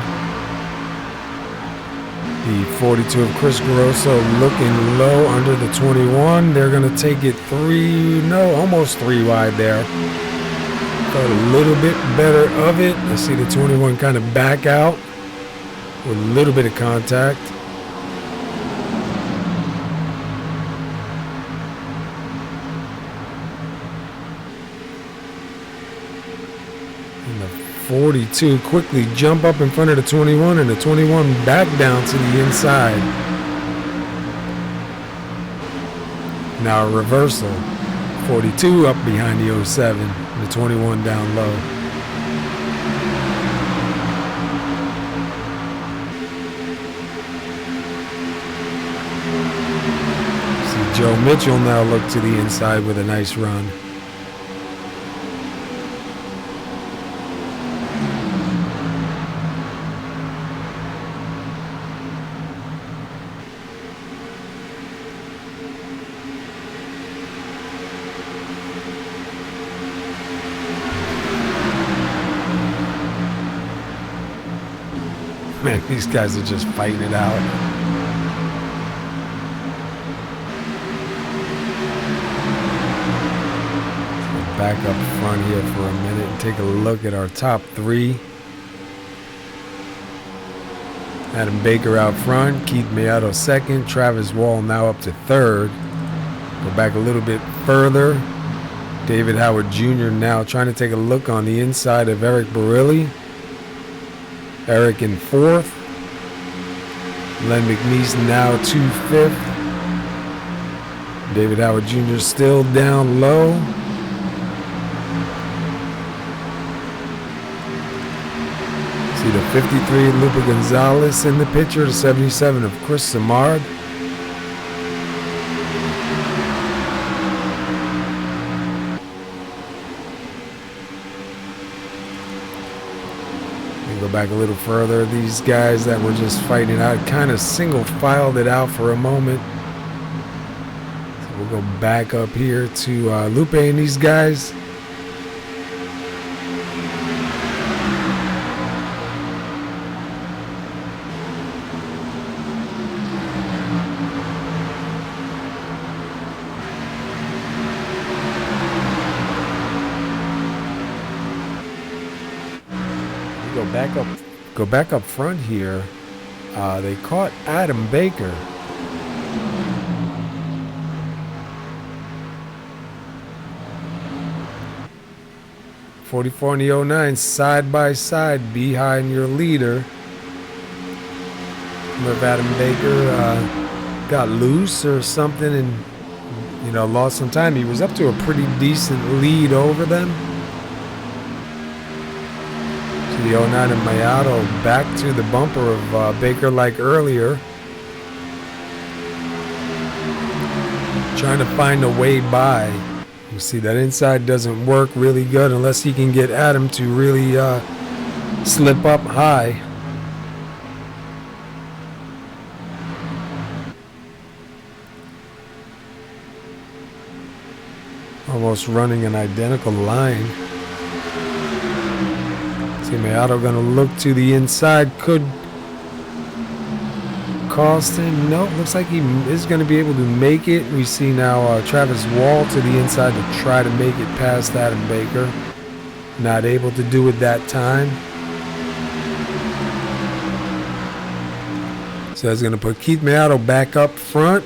The 42 of Chris Grosso looking low under the 21. They're going to take it almost 3 wide there. Got a little bit better of it. I see the 21 kind of back out with a little bit of contact. And the 42 quickly jump up in front of the 21, and the 21 back down to the inside. Now a reversal. 42 up behind the 07, the 21 down low. See Joe Mitchell now look to the inside with a nice run. Man, these guys are just fighting it out. back up front here for a minute and take a look at our top three. Adam Baker out front, Keith Meadow second, Travis Wall now up to third. Go back a little bit further. David Howard Jr. now trying to take a look on the inside of Eric Barilli. Eric in fourth. Len McNeese now to fifth. David Howard Jr. still down low. See the 53 Lupe Gonzalez in the picture, the 77 of Chris Samard. Go back a little further. These guys that were just fighting out kind of single filed it out for a moment. So we'll go back up here to Lupe and these guys. Go back up front here. They caught Adam Baker. '44 and the '09 side by side behind your leader. If Adam Baker got loose or something and lost some time, he was up to a pretty decent lead over them. The 09 and Mayato back to the bumper of Baker like earlier. Trying to find a way by. You see that inside doesn't work really good unless he can get Adam to really slip up high. Almost running an identical line. Mayato going to look to the inside. Could cost him. No, looks like he is going to be able to make it. We see now Travis Wall to the inside to try to make it past Adam Baker. Not able to do it that time. So that's going to put Keith Meadow back up front.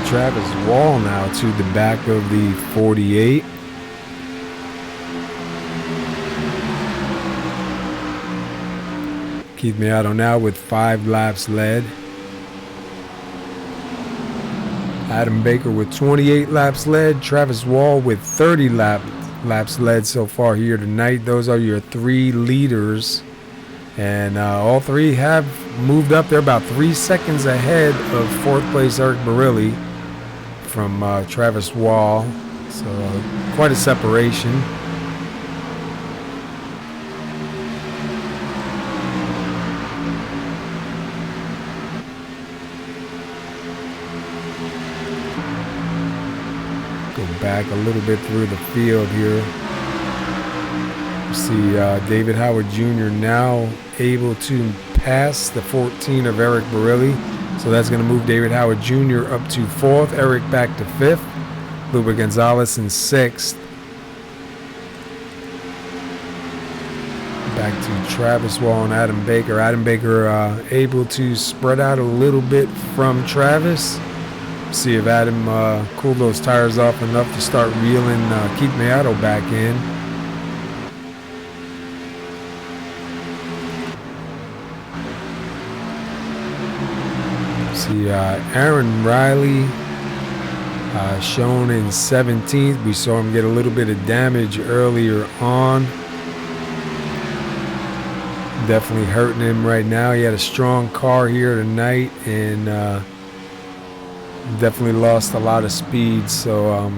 Travis Wall now to the back of the 48. Keith Meadow now with 5 laps led. Adam Baker with 28 laps led. Travis Wall with 30 laps led so far here tonight. Those are your 3 leaders. And all 3 have moved up. They're about 3 seconds ahead of 4th place Eric Barilli from Travis Wall. So quite a separation. Go back a little bit through the field here. See David Howard Jr. now able to pass the 14 of Eric Barilli. So that's going to move David Howard Jr. up to 4th. Eric back to 5th. Lupe Gonzalez in 6th. Back to Travis Wall and Adam Baker. Adam Baker able to spread out a little bit from Travis. See if Adam cooled those tires off enough to start reeling Keith Meato back in. See Aaron Riley shown in 17th. We saw him get a little bit of damage earlier on. Definitely hurting him right now. He had a strong car here tonight and definitely lost a lot of speed. So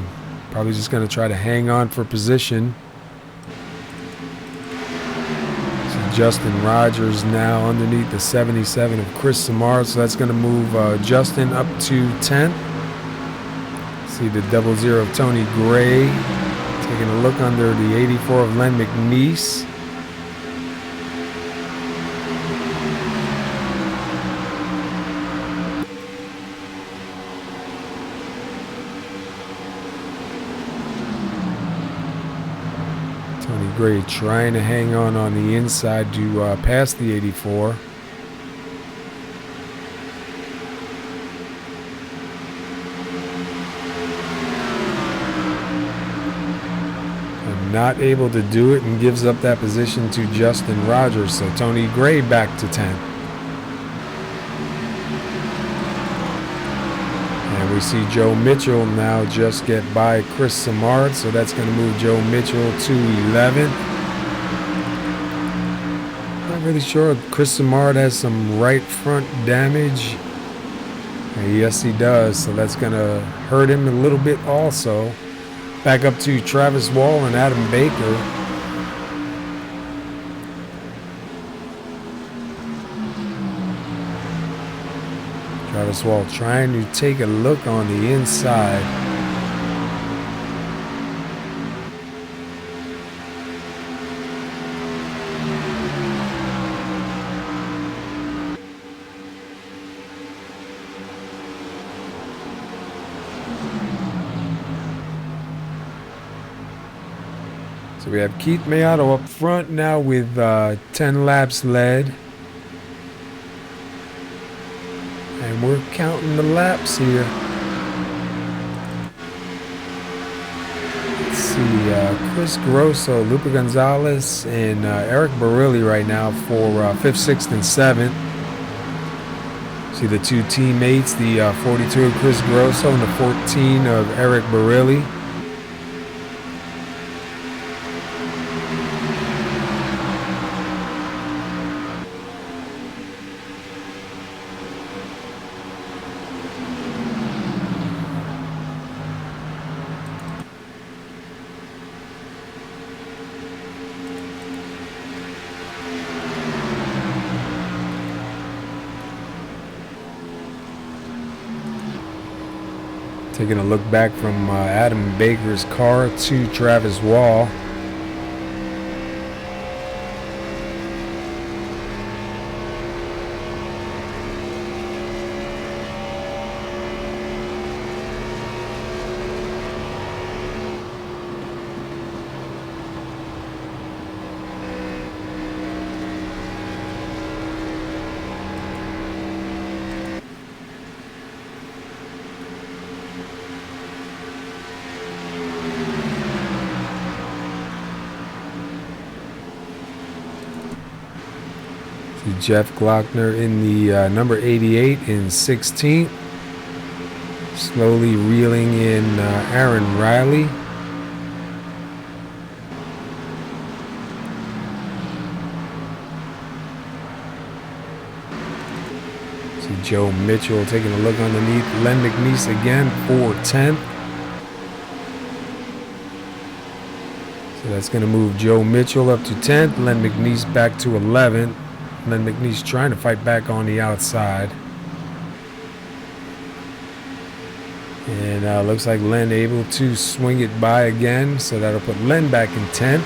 probably just going to try to hang on for position. Justin Rogers now underneath the 77 of Chris Samard. So that's going to move Justin up to 10th. See the 00 of Tony Gray. Taking a look under the 84 of Len McNeese. Tony Gray trying to hang on the inside to pass the 84. Not able to do it and gives up that position to Justin Rogers. So Tony Gray back to 10th. And we see Joe Mitchell now just get by Chris Samard. So that's going to move Joe Mitchell to 11th. Not really sure. Chris Samard has some right front damage. And yes, he does. So that's going to hurt him a little bit also. Back up to Travis Wall and Adam Baker. Travis Wall trying to take a look on the inside. So we have Keith Mayato up front now with 10 laps led. And we're counting the laps here. Let's see, Chris Grosso, Lupe Gonzalez, and Eric Barilli right now for 5th, 6th, and 7th. See the two teammates, the 42 of Chris Grosso and the 14 of Eric Barilli. Taking a look back from Adam Baker's car to Travis Wall. Jeff Glockner in the number 88 in 16th. Slowly reeling in Aaron Riley. See Joe Mitchell taking a look underneath Len McNeese again for 10th. So that's going to move Joe Mitchell up to 10th. Len McNeese back to 11th. Len McNeese trying to fight back on the outside. And looks like Len able to swing it by again. So that'll put Len back in 10th.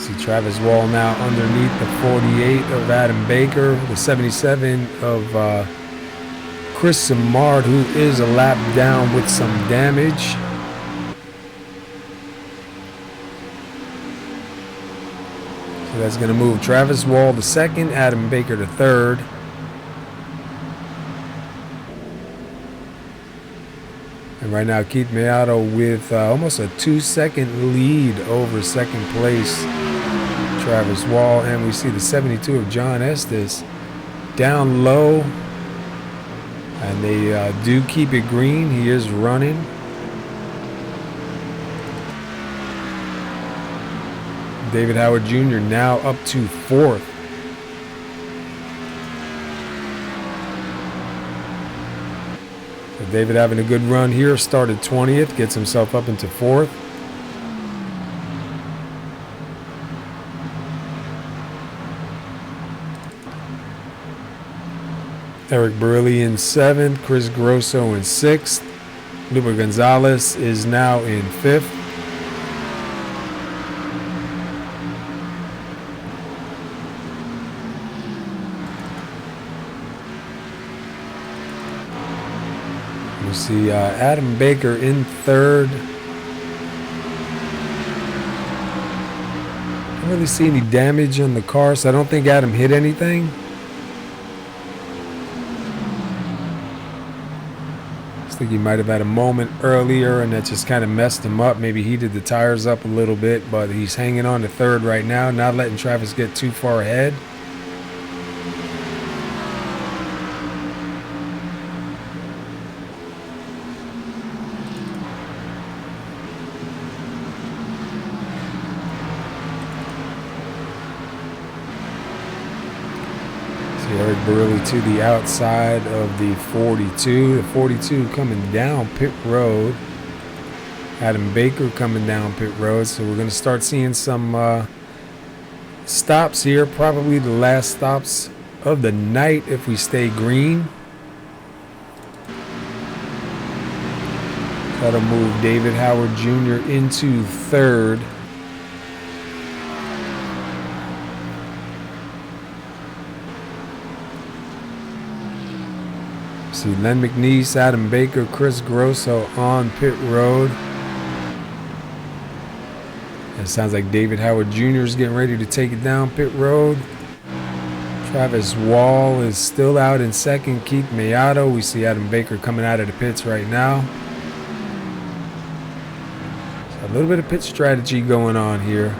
See Travis Wall now underneath the 48 of Adam Baker. The 77 of Chris Samard, who is a lap down with some damage. So that's going to move Travis Wall to 2nd, Adam Baker to 3rd. And right now Keith Mayato with almost a 2-second lead over 2nd place Travis Wall. And we see the 72 of John Estes down low. And they do keep it green. He is running. David Howard Jr. now up to 4th. So David having a good run here. Started 20th, gets himself up into 4th. Eric Barilli in 7th. Chris Grosso in 6th. Lupe Gonzalez is now in 5th. We see Adam Baker in 3rd. I don't really see any damage on the car, so I don't think Adam hit anything. I think he might have had a moment earlier and that just kind of messed him up, maybe heated the tires up a little bit, but he's hanging on to 3rd right now, not letting Travis get too far ahead. Eric Barilli to the outside of the 42. The 42 coming down pit road. Adam Baker coming down pit road. So we're going to start seeing some stops here. Probably the last stops of the night if we stay green. That'll move David Howard Jr. into 3rd. See Len McNeese, Adam Baker, Chris Grosso on pit road. It sounds like David Howard Jr. is getting ready to take it down pit road. Travis Wall is still out in 2nd. Keith Mayato. We see Adam Baker coming out of the pits right now. So a little bit of pit strategy going on here.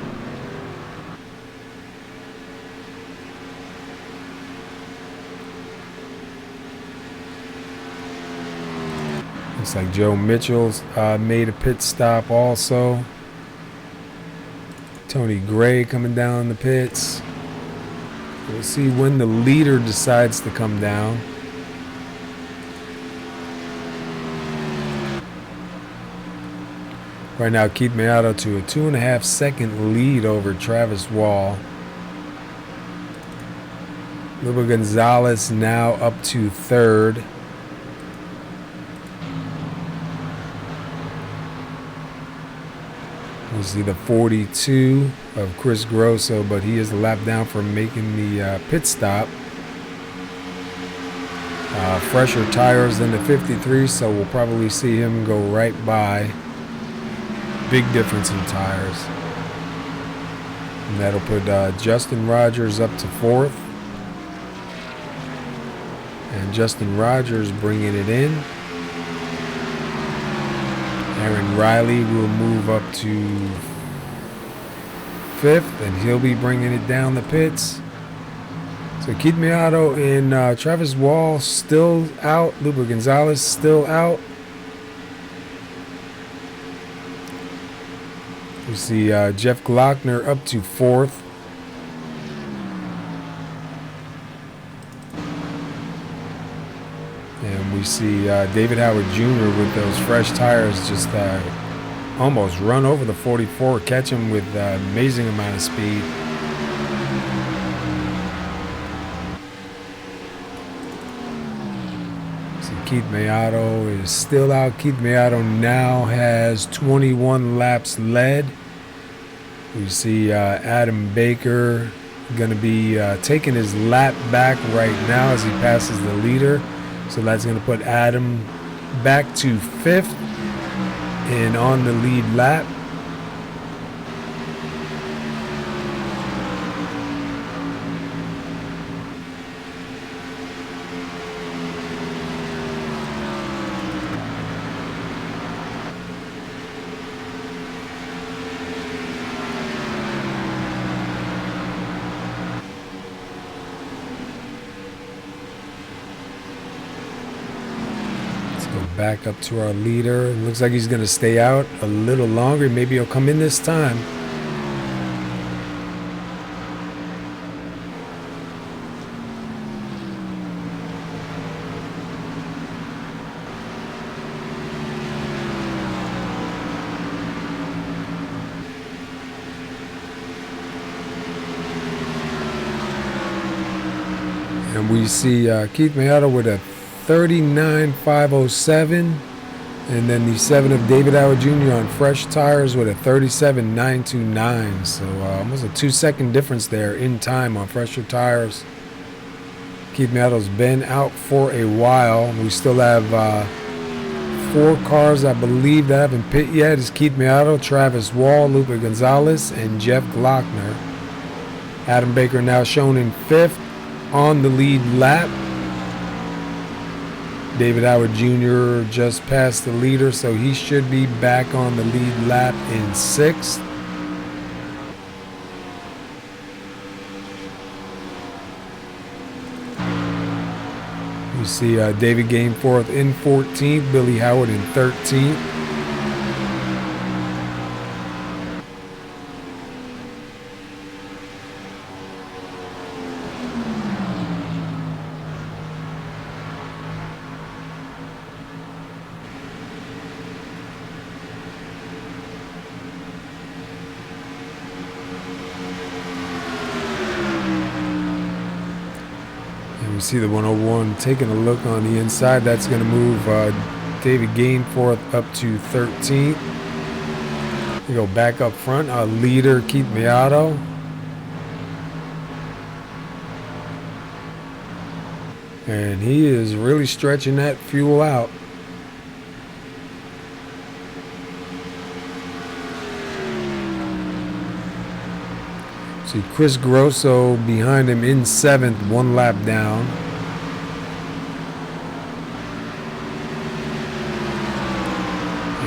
Looks like Joe Mitchell's made a pit stop also. Tony Gray coming down the pits. We'll see when the leader decides to come down. Right now, Keith Mayato to a 2.5 second lead over Travis Wall. Lupe Gonzalez now up to 3rd. We see the 42 of Chris Grosso, but he is a lap down from making the pit stop. Fresher tires than the 53, so we'll probably see him go right by. Big difference in tires. And that'll put Justin Rogers up to 4th. And Justin Rogers bringing it in. Aaron Riley will move up to 5th, and he'll be bringing it down the pits. So Keith Mayato and Travis Wall still out. Lupe Gonzalez still out. We see Jeff Glockner up to 4th. And we see David Howard Jr. with those fresh tires just almost run over the 44, catch him with amazing amount of speed. See Keith Mayato is still out. Keith Mayato now has 21 laps led. We see Adam Baker going to be taking his lap back right now as he passes the leader. So that's going to put Adam back to 5th and on the lead lap. Back up to our leader. It looks like he's going to stay out a little longer. Maybe he'll come in this time. And we see Keith Mayata with a 39.507. And then the 7 of David Howard Jr. on fresh tires with a 37.929. So almost a 2-second difference there in time on fresher tires. Keith Mayato's been out for a while. We still have 4 cars, I believe, that haven't pit yet. It's Keith Mayato, Travis Wall, Lupe Gonzalez, and Jeff Glockner. Adam Baker now shown in 5th on the lead lap. David Howard Jr. just passed the leader, so he should be back on the lead lap in 6th. You see David Gainforth in 14th, Billy Howard in 13th. You see the 101 taking a look on the inside. That's going to move David Gainforth up to 13th. We go back up front. Our leader, Keith Mayato. And he is really stretching that fuel out. See Chris Grosso behind him in 7th, 1 lap down.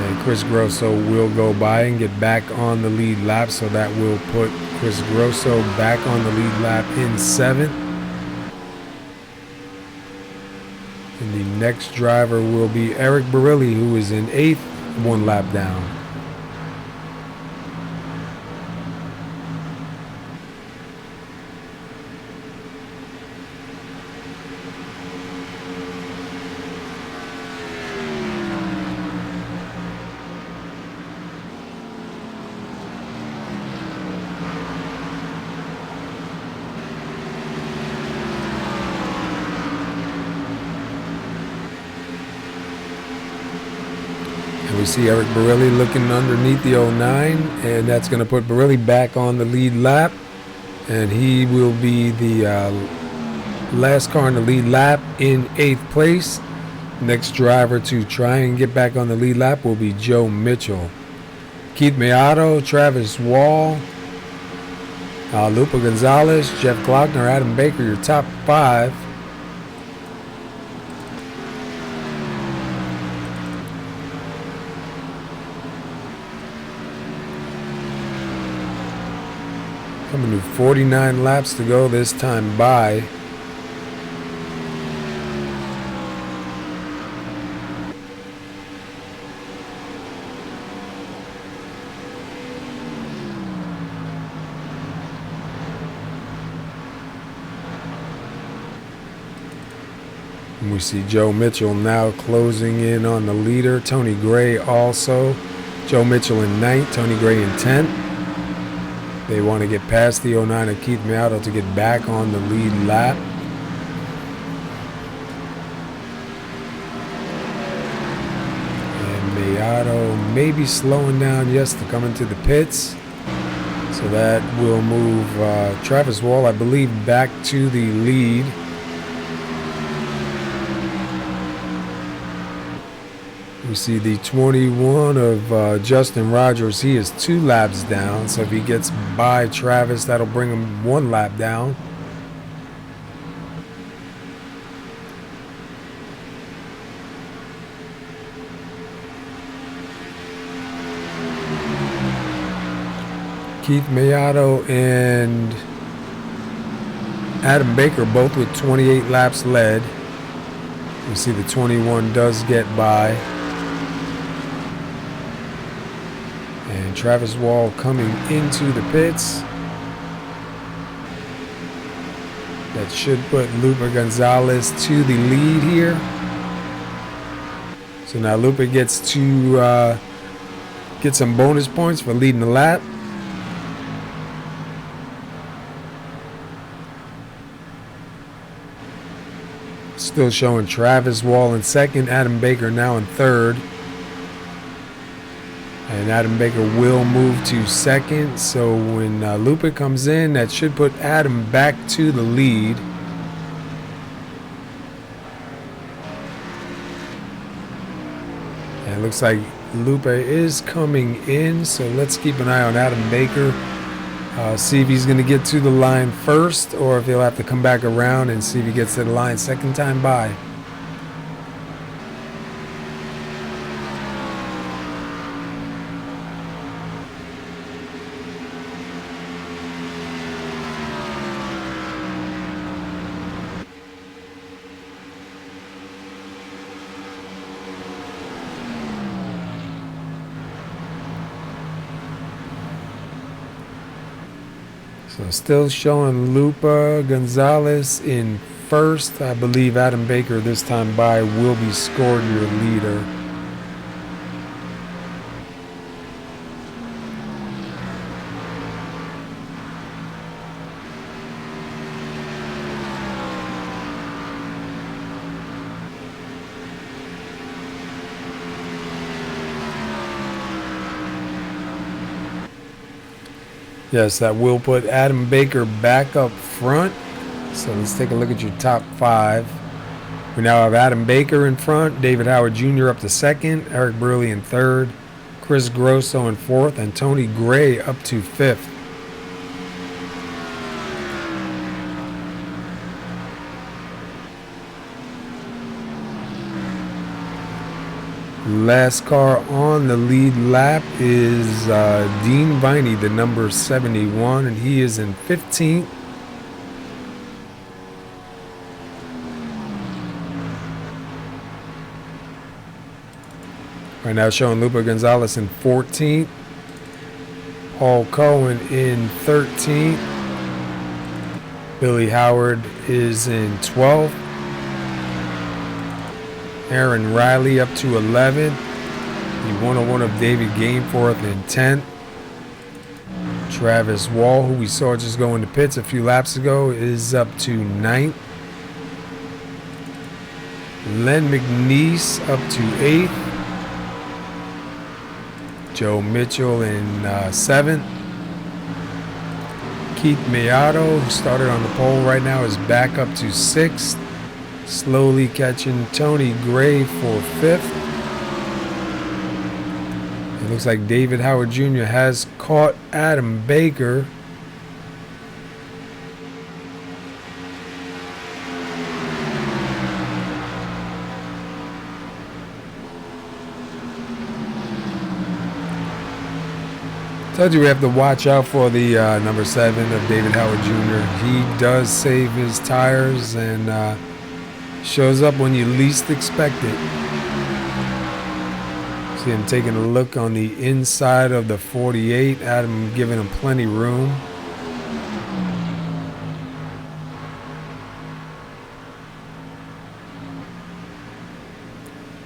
And Chris Grosso will go by and get back on the lead lap, so that will put Chris Grosso back on the lead lap in 7th. And the next driver will be Eric Barilli, who is in 8th, 1 lap down. We see Eric Barilli looking underneath the 09, and that's going to put Barilli back on the lead lap, and he will be the last car in the lead lap in 8th place. Next driver to try and get back on the lead lap will be Joe Mitchell. Keith Mayato, Travis Wall, Lupe Gonzalez, Jeff Glockner, Adam Baker, your top 5. Coming to 49 laps to go this time by. And we see Joe Mitchell now closing in on the leader. Tony Gray also. Joe Mitchell in 9th, Tony Gray in 10th. They want to get past the 09 of Keith Mayato to get back on the lead lap. And Mayato may be slowing down, yes, to come into the pits. So that will move Travis Wall, I believe, back to the lead. We see the 21 of Justin Rogers. He is 2 laps down. So if he gets by Travis, that'll bring him 1 lap down. Keith Mayato and Adam Baker both with 28 laps led. You see the 21 does get by. And Travis Wall coming into the pits. That should put Lupe Gonzalez to the lead here. So now Lupe gets to get some bonus points for leading the lap. Still showing Travis Wall in second, Adam Baker now in third. And Adam Baker will move to second. So when Lupa comes in, that should put Adam back to the lead. And it looks like Lupa is coming in. So let's keep an eye on Adam Baker. See if he's going to get to the line first, or if he'll have to come back around and see if he gets to the line second time by. So still showing Lupa Gonzalez in first. I believe Adam Baker this time by will be scored your leader. Yes, that will put Adam Baker back up front. So let's take a look at your top five. We now have Adam Baker in front, David Howard Jr. up to second, Eric Burley in third, Chris Grosso in fourth, and Tony Gray up to fifth. Last car on the lead lap is Dean Viney, the number 71, and he is in 15th. Right now showing Lupa Gonzalez in 14th. Paul Cohen in 13th. Billy Howard is in 12th. Aaron Riley up to 11th. The 101 of David Gameforth in 10th. Travis Wall, who we saw just go into pits a few laps ago, is up to 9th. Len McNeese up to 8th. Joe Mitchell in 7th. Keith Miato, who started on the pole right now, is back up to 6th. Slowly catching Tony Gray for 5th. It looks like David Howard Jr. has caught Adam Baker. Told you we have to watch out for the number 7 of David Howard Jr. He does save his tires and shows up when you least expect it. See him taking a look on the inside of the 48. Adam giving him plenty room.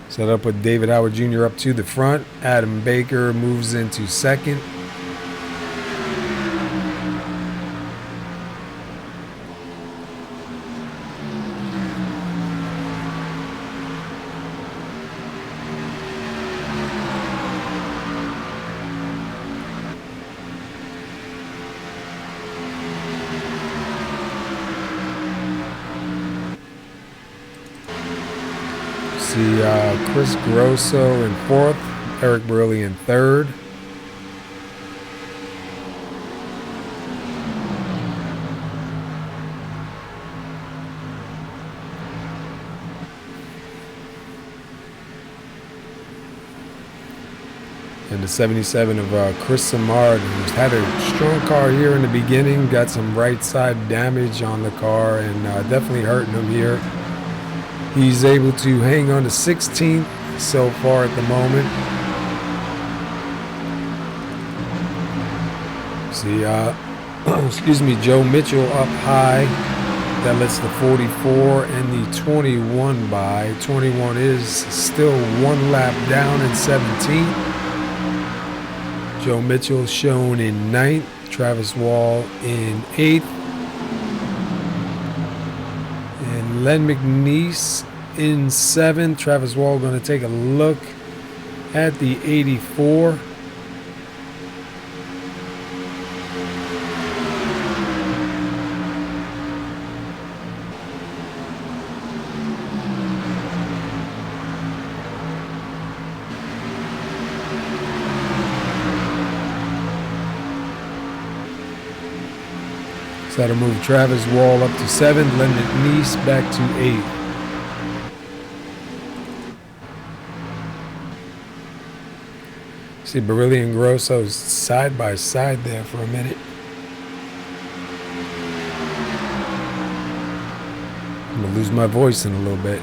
So that'll put David Howard Jr. up to the front. Adam Baker moves into second. See Chris Grosso in 4th, Eric Burley in 3rd. And the 77 of Chris Samard, who's had a strong car here in the beginning, got some right side damage on the car and definitely hurting him here. He's able to hang on to 16th so far at the moment. See, excuse me, Joe Mitchell up high. That lets the 44 and the 21 by. 21 is still one lap down in 17th. Joe Mitchell shown in 9th. Travis Wall in 8th. Len McNeese in 7th. Travis Wall going to take a look at the 84. So that'll move Travis Wall up to 7th, Len McNeese back to 8th. See Barilli and Grosso side by side there for a minute. I'm gonna lose my voice in a little bit.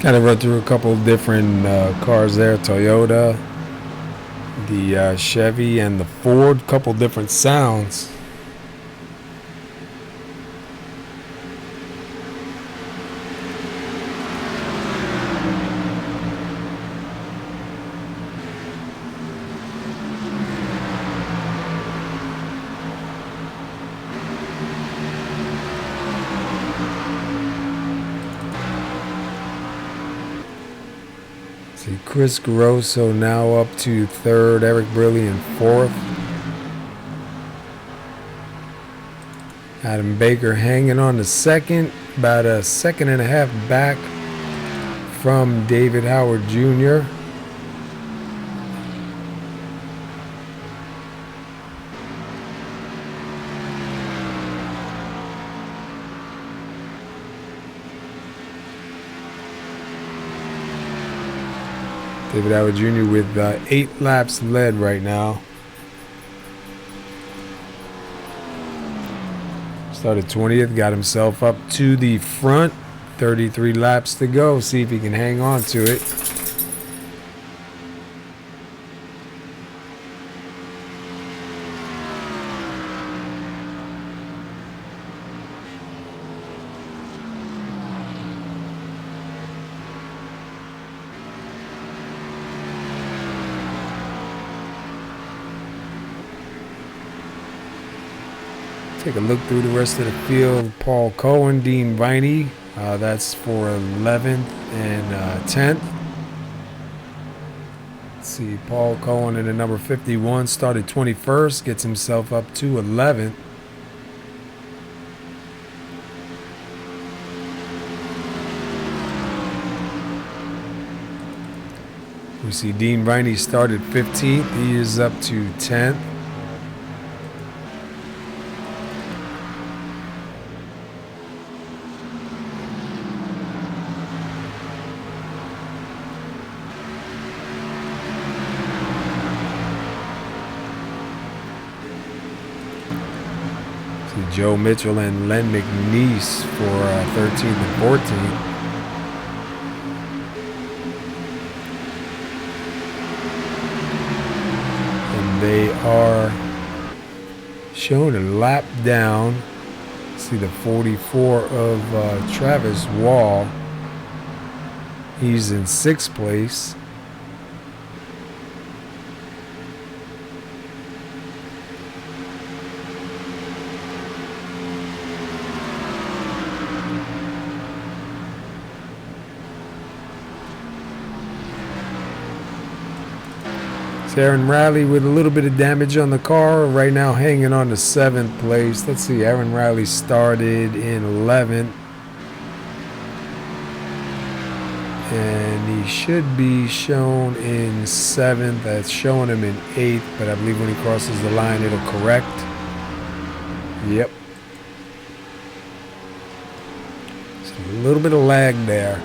Kind of run through a couple different cars there. Toyota, the Chevy, and the Ford. Couple different sounds. See Chris Grosso now up to 3rd, Eric Brilli in 4th. Adam Baker hanging on to 2nd, about a 1.5 seconds back from David Howard Jr. David Howard Jr. with 8 laps led right now. Started 20th, got himself up to the front. 33 laps to go. See if he can hang on to it. Take a look through the rest of the field. Paul Cohen, Dean Viney, that's for 11th and 10th. Let's see, Paul Cohen in the number 51 started 21st, gets himself up to 11th. We see Dean Riney started 15th. He is up to 10th. See Joe Mitchell and Len McNeese for 13th and 14th. They are showing a lap down. See the 44 of Travis Wall. He's in 6th place. Aaron Riley with a little bit of damage on the car. Right now hanging on to 7th place. Let's see, Aaron Riley started in 11th. And he should be shown in 7th. That's showing him in 8th, but I believe when he crosses the line it'll correct. Yep. So a little bit of lag there.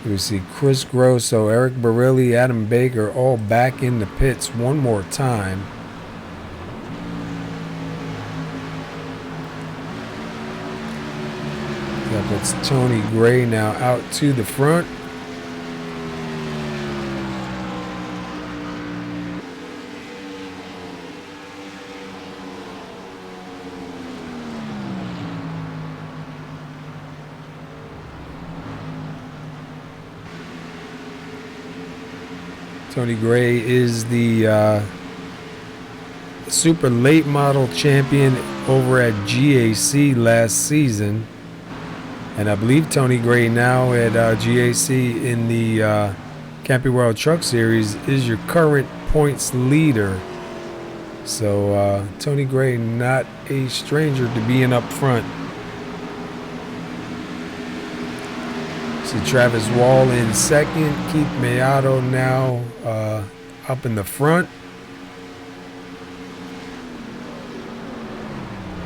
We see Chris Grosso, Eric Barilli, Adam Baker all back in the pits one more time. That puts Tony Gray now out to the front. Tony Gray is the super late model champion over at GAC last season. And I believe Tony Gray now at GAC in the Camping World Truck Series is your current points leader. So Tony Gray not a stranger to being up front. See Travis Wall in 2nd. Keith Mayato now up in the front.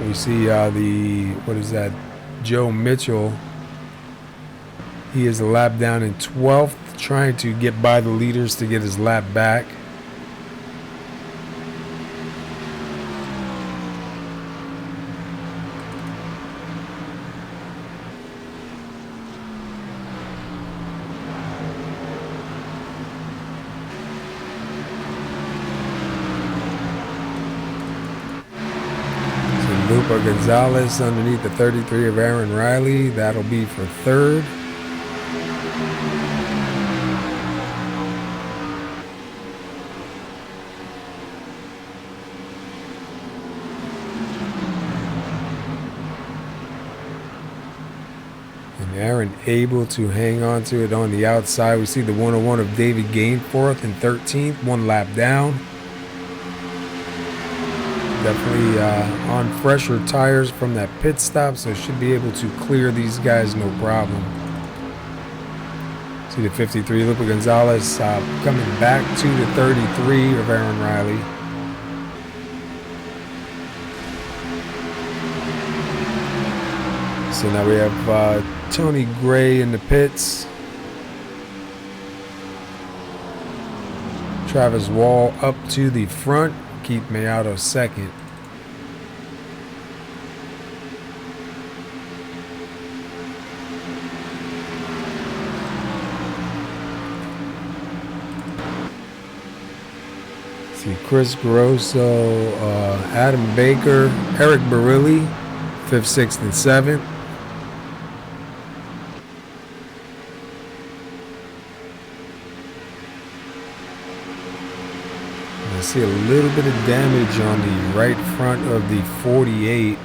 We see Joe Mitchell. He is a lap down in 12th, trying to get by the leaders to get his lap back. Lupa Gonzalez underneath the 33 of Aaron Riley. That'll be for 3rd. And Aaron able to hang on to it on the outside. We see the 101 of David Gain 4th and 13th, 1 lap down. Definitely on fresher tires from that pit stop, so should be able to clear these guys no problem. See the 53 Lupa Gonzalez coming back to the 33 of Aaron Riley. So now we have Tony Gray in the pits. Travis Wall up to the front. Keith Mayato 2nd. See Chris Grosso, Adam Baker, Eric Barilli, 5th, 6th, and 7th. I see a little bit of damage on the right front of the 48.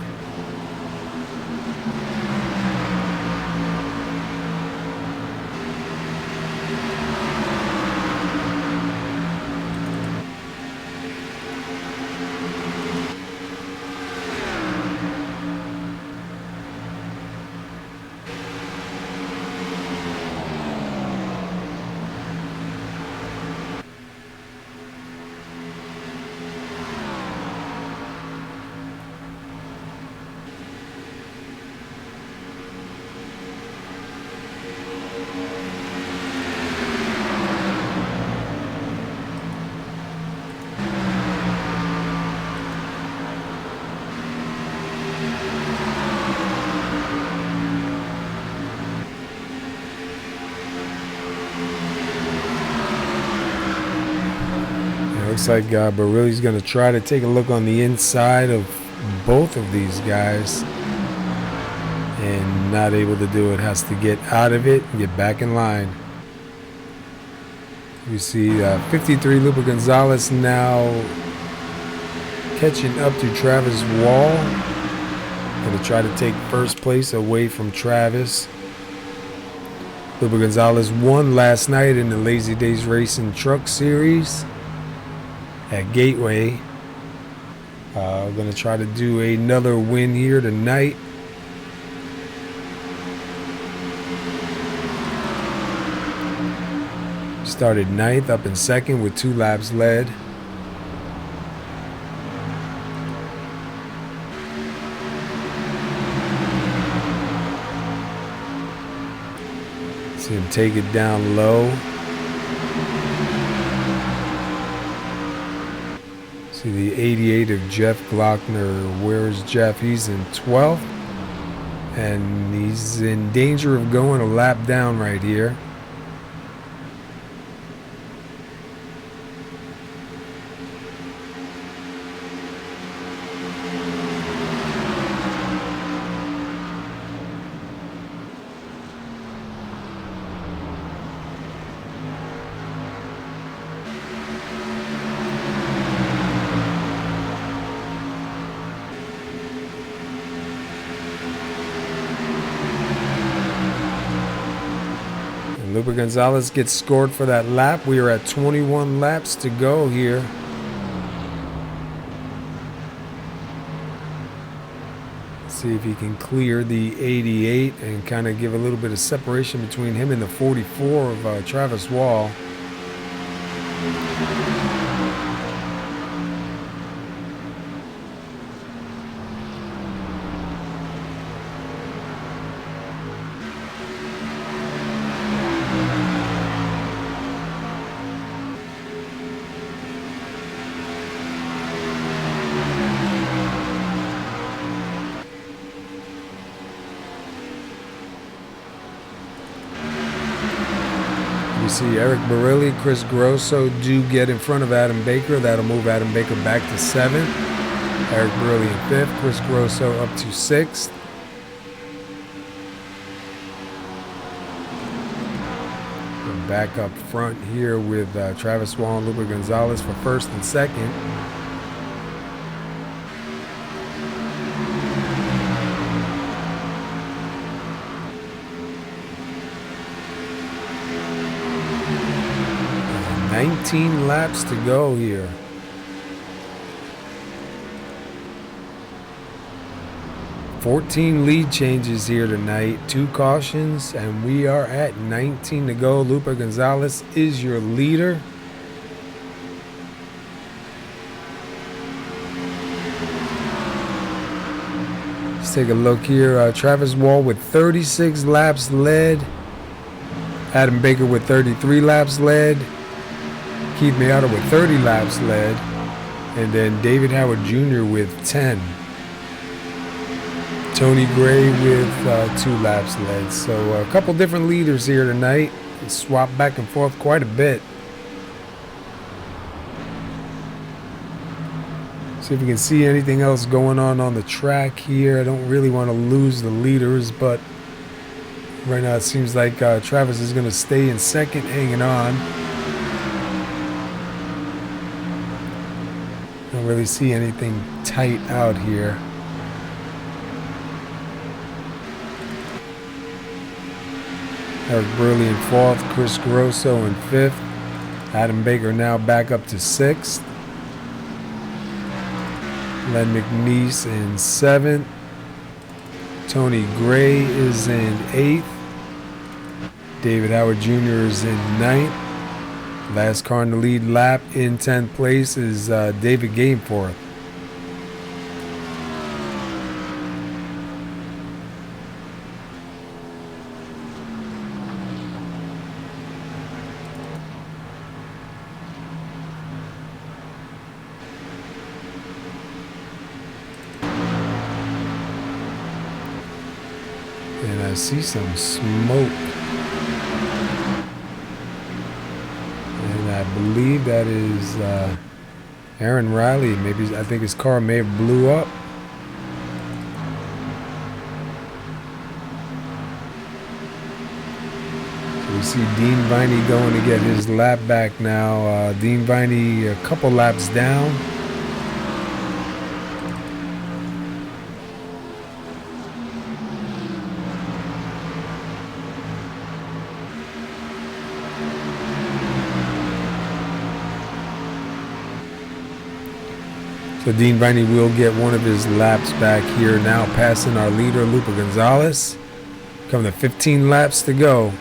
Looks like Barilli's going to try to take a look on the inside of both of these guys. And not able to do it. Has to get out of it and get back in line. We see 53 Lupe Gonzalez now catching up to Travis Wall. Going to try to take first place away from Travis. Lupe Gonzalez won last night in the Lazy Days Racing Truck Series at Gateway. Going to try to do another win here tonight. Started 9th, up in 2nd with 2 laps led. See him take it down low. See the 88 of Jeff Glockner. Where's Jeff? He's in 12th. And he's in danger of going a lap down right here. Lupe Gonzalez gets scored for that lap. We are at 21 laps to go here. See if he can clear the 88 and kind of give a little bit of separation between him and the 44 of Travis Wall. See Eric Barilli, Chris Grosso do get in front of Adam Baker. That'll move Adam Baker back to 7th. Eric Barilli in 5th. Chris Grosso up to 6th. We're back up front here with Travis Wall and Lupe Gonzalez for 1st and 2nd. And 19 laps to go here. $14 lead changes here tonight, 2 cautions, and we are at 19 to go. Lupe Gonzalez is your leader. Let's take a look here. Travis Wall with 36 laps led. Adam Baker with 33 laps led. Keith Miata with 30 laps led. And then David Howard Jr. with 10. Tony Gray with 2 laps led. So a couple different leaders here tonight. Swap back and forth quite a bit. See if we can see anything else going on the track here. I don't really want to lose the leaders, but right now it seems like Travis is going to stay in 2nd, hanging on. Don't really see anything tight out here. Eric Burley in 4th, Chris Grosso in 5th. Adam Baker now back up to 6th. Len McNeese in 7th. Tony Gray is in 8th. David Howard Jr. is in 9th. Last car in the lead lap in 10th place is David Gameforth. And I see some smoke. And I believe that is Aaron Riley, maybe, I think his car may have blew up. So we see Dean Viney going to get his lap back now. Dean Viney a couple laps down. So Dean Viney will get one of his laps back here now, passing our leader, Lupa Gonzalez. Coming to 15 laps to go.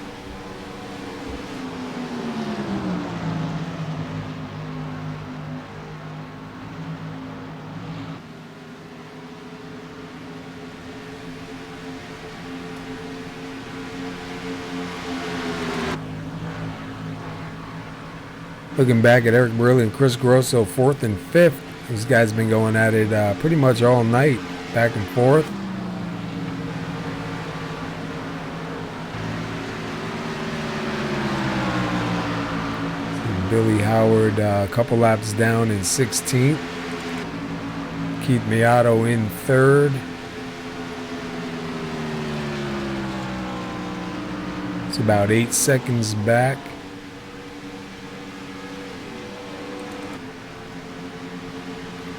Looking back at Eric Borelli and Chris Grosso, 4th and 5th. These guys have been going at it pretty much all night, back and forth. Billy Howard a couple laps down in 16th. Keith Miato in 3rd. It's about 8 seconds back.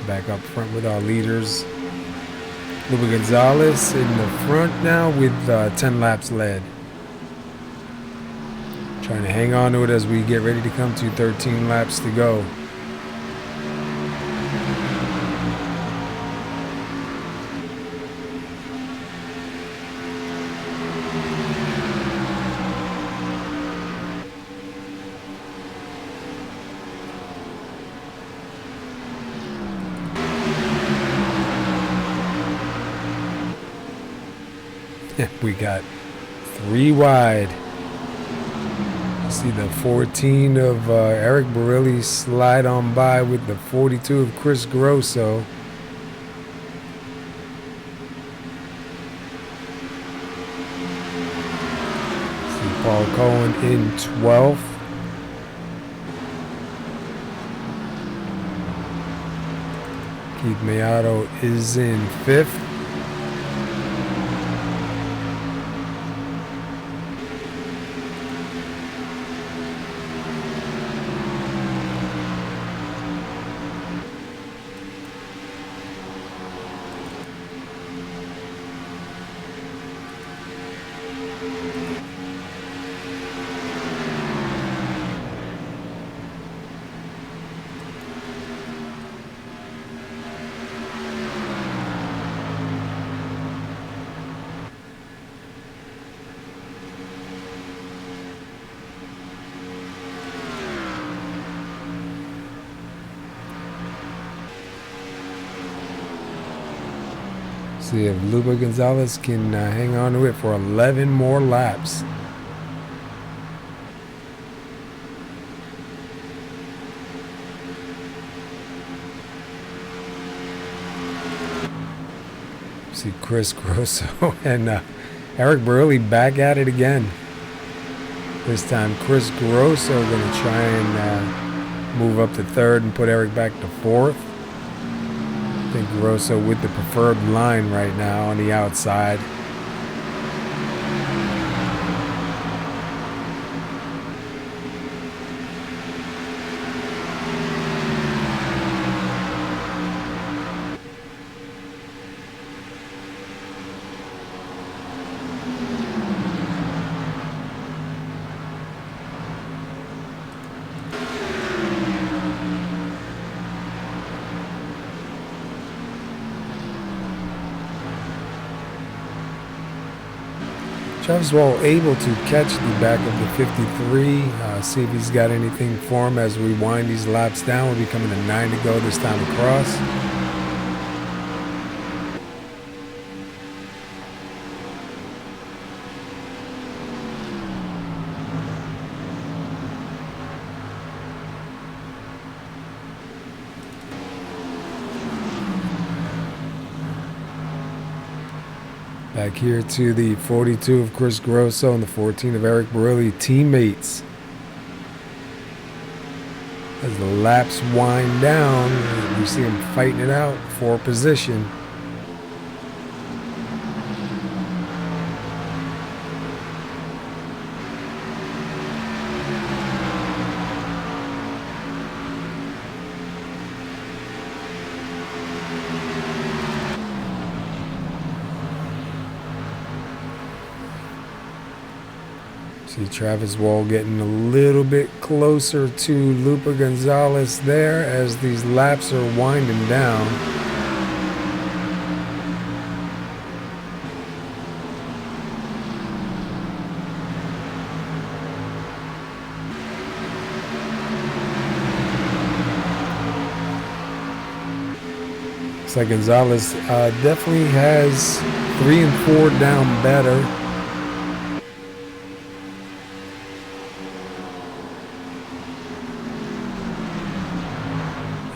Back up front with our leaders. Lupa Gonzalez in the front now with 10 laps led. Trying to hang on to it as we get ready to come to 13 laps to go. We got 3 wide. See the 14 of Eric Borelli slide on by with the 42 of Chris Grosso. See Paul Cohen in 12th. Keith Miato is in 5th. See if Lupa Gonzalez can hang on to it for 11 more laps. See Chris Grosso and Eric Borelli back at it again. This time Chris Grosso going to try and move up to 3rd and put Eric back to 4th. I think Grosso with the preferred line right now on the outside. Travis Wall able to catch the back of the 53. See if he's got anything for him as we wind these laps down. We'll be coming to 9 to go this time across. Back here to the 42 of Chris Grosso and the 14 of Eric Borelli teammates. As the laps wind down, we see him fighting it out for position. See Travis Wall getting a little bit closer to Lupa Gonzalez there as these laps are winding down. Looks like Gonzalez definitely has 3 and 4 down better.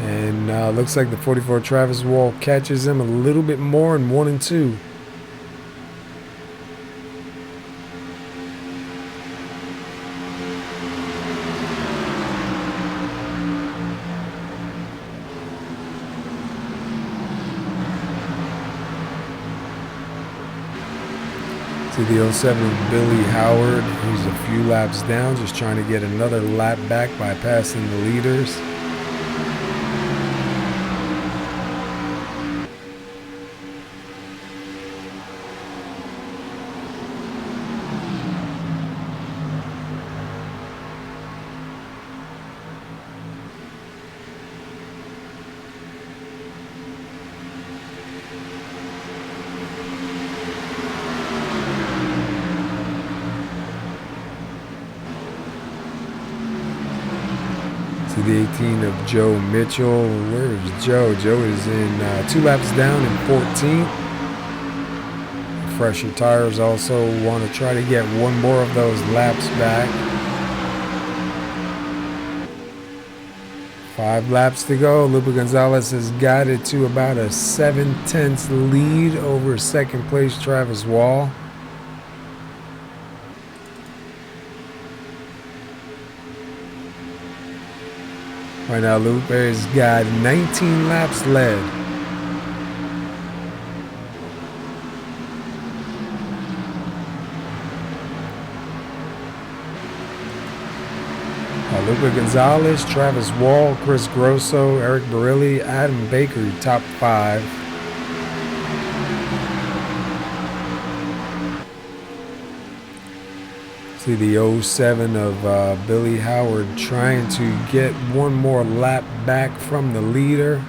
And looks like the 44 Travis Wall catches him a little bit more in 1 and 2. See the 07 of Billy Howard, who's a few laps down, just trying to get another lap back by passing the leaders. To the 18 of Joe Mitchell. Where is Joe? Joe is in 2 laps down in 14th. Fresher tires also want to try to get 1 more of those laps back. 5 laps to go. Lupa Gonzalez has got it to about a 7/10 lead over second place Travis Wall. Right now, Lupa has got 19 laps led. Lupa Gonzalez, Travis Wall, Chris Grosso, Eric Barilli, Adam Baker, top 5. See the 07 of Billy Howard trying to get 1 more lap back from the leader.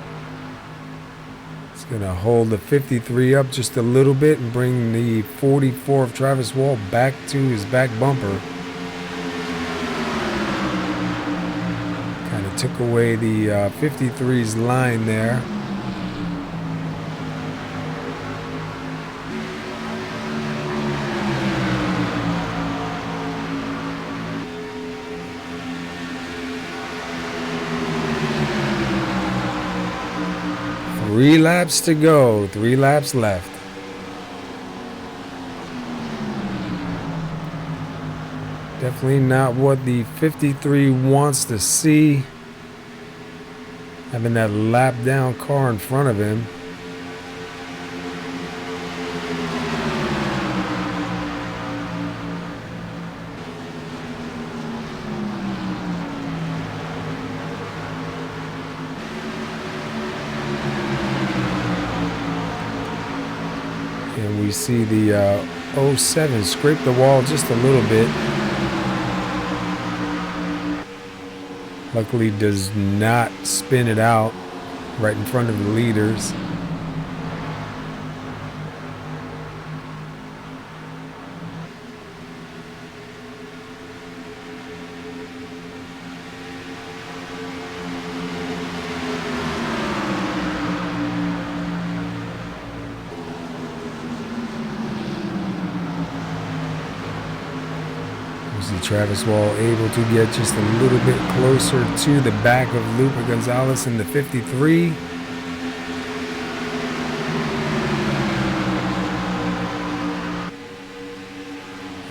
It's going to hold the 53 up just a little bit and bring the 44 of Travis Wall back to his back bumper. Kind of took away the 53's line there. Three laps to go, 3 laps left. Definitely not what the 53 wants to see. Having that lap down car in front of him. And we see the 07 scrape the wall just a little bit. Luckily does not spin it out right in front of the leaders. Travis Wall able to get just a little bit closer to the back of Lupa Gonzalez in the 53.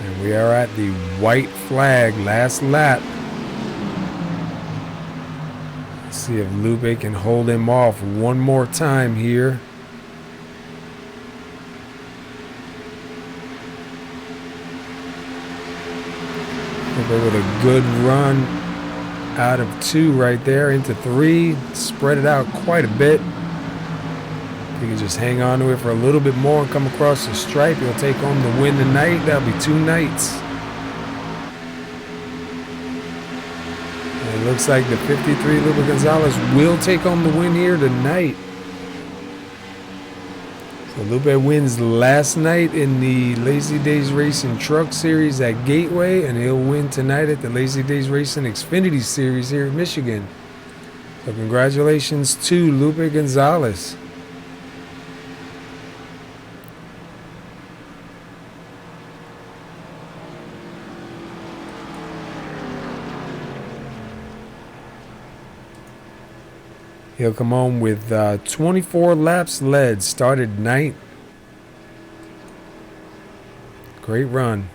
And we are at the white flag, last lap. See if Lupe can hold him off one more time here. Lupe with a good run out of 2 right there into 3. Spread it out quite a bit. If he can just hang on to it for a little bit more and come across the stripe, he'll take home the win tonight. That'll be 2 nights. And it looks like the 53 Lupe Gonzalez will take home the win here tonight. So Lupe wins last night in the Lazy Days Racing Truck Series at Gateway, and he'll win tonight at the Lazy Days Racing Xfinity Series here in Michigan. So congratulations to Lupe Gonzalez. He'll come home with 24 laps led, started 9th. Great run.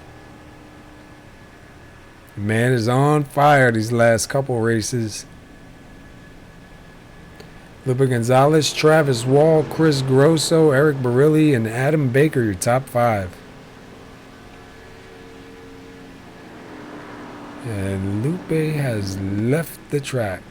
Man is on fire these last couple races. Lupe Gonzalez, Travis Wall, Chris Grosso, Eric Barilli, and Adam Baker, your top 5. And Lupe has left the track.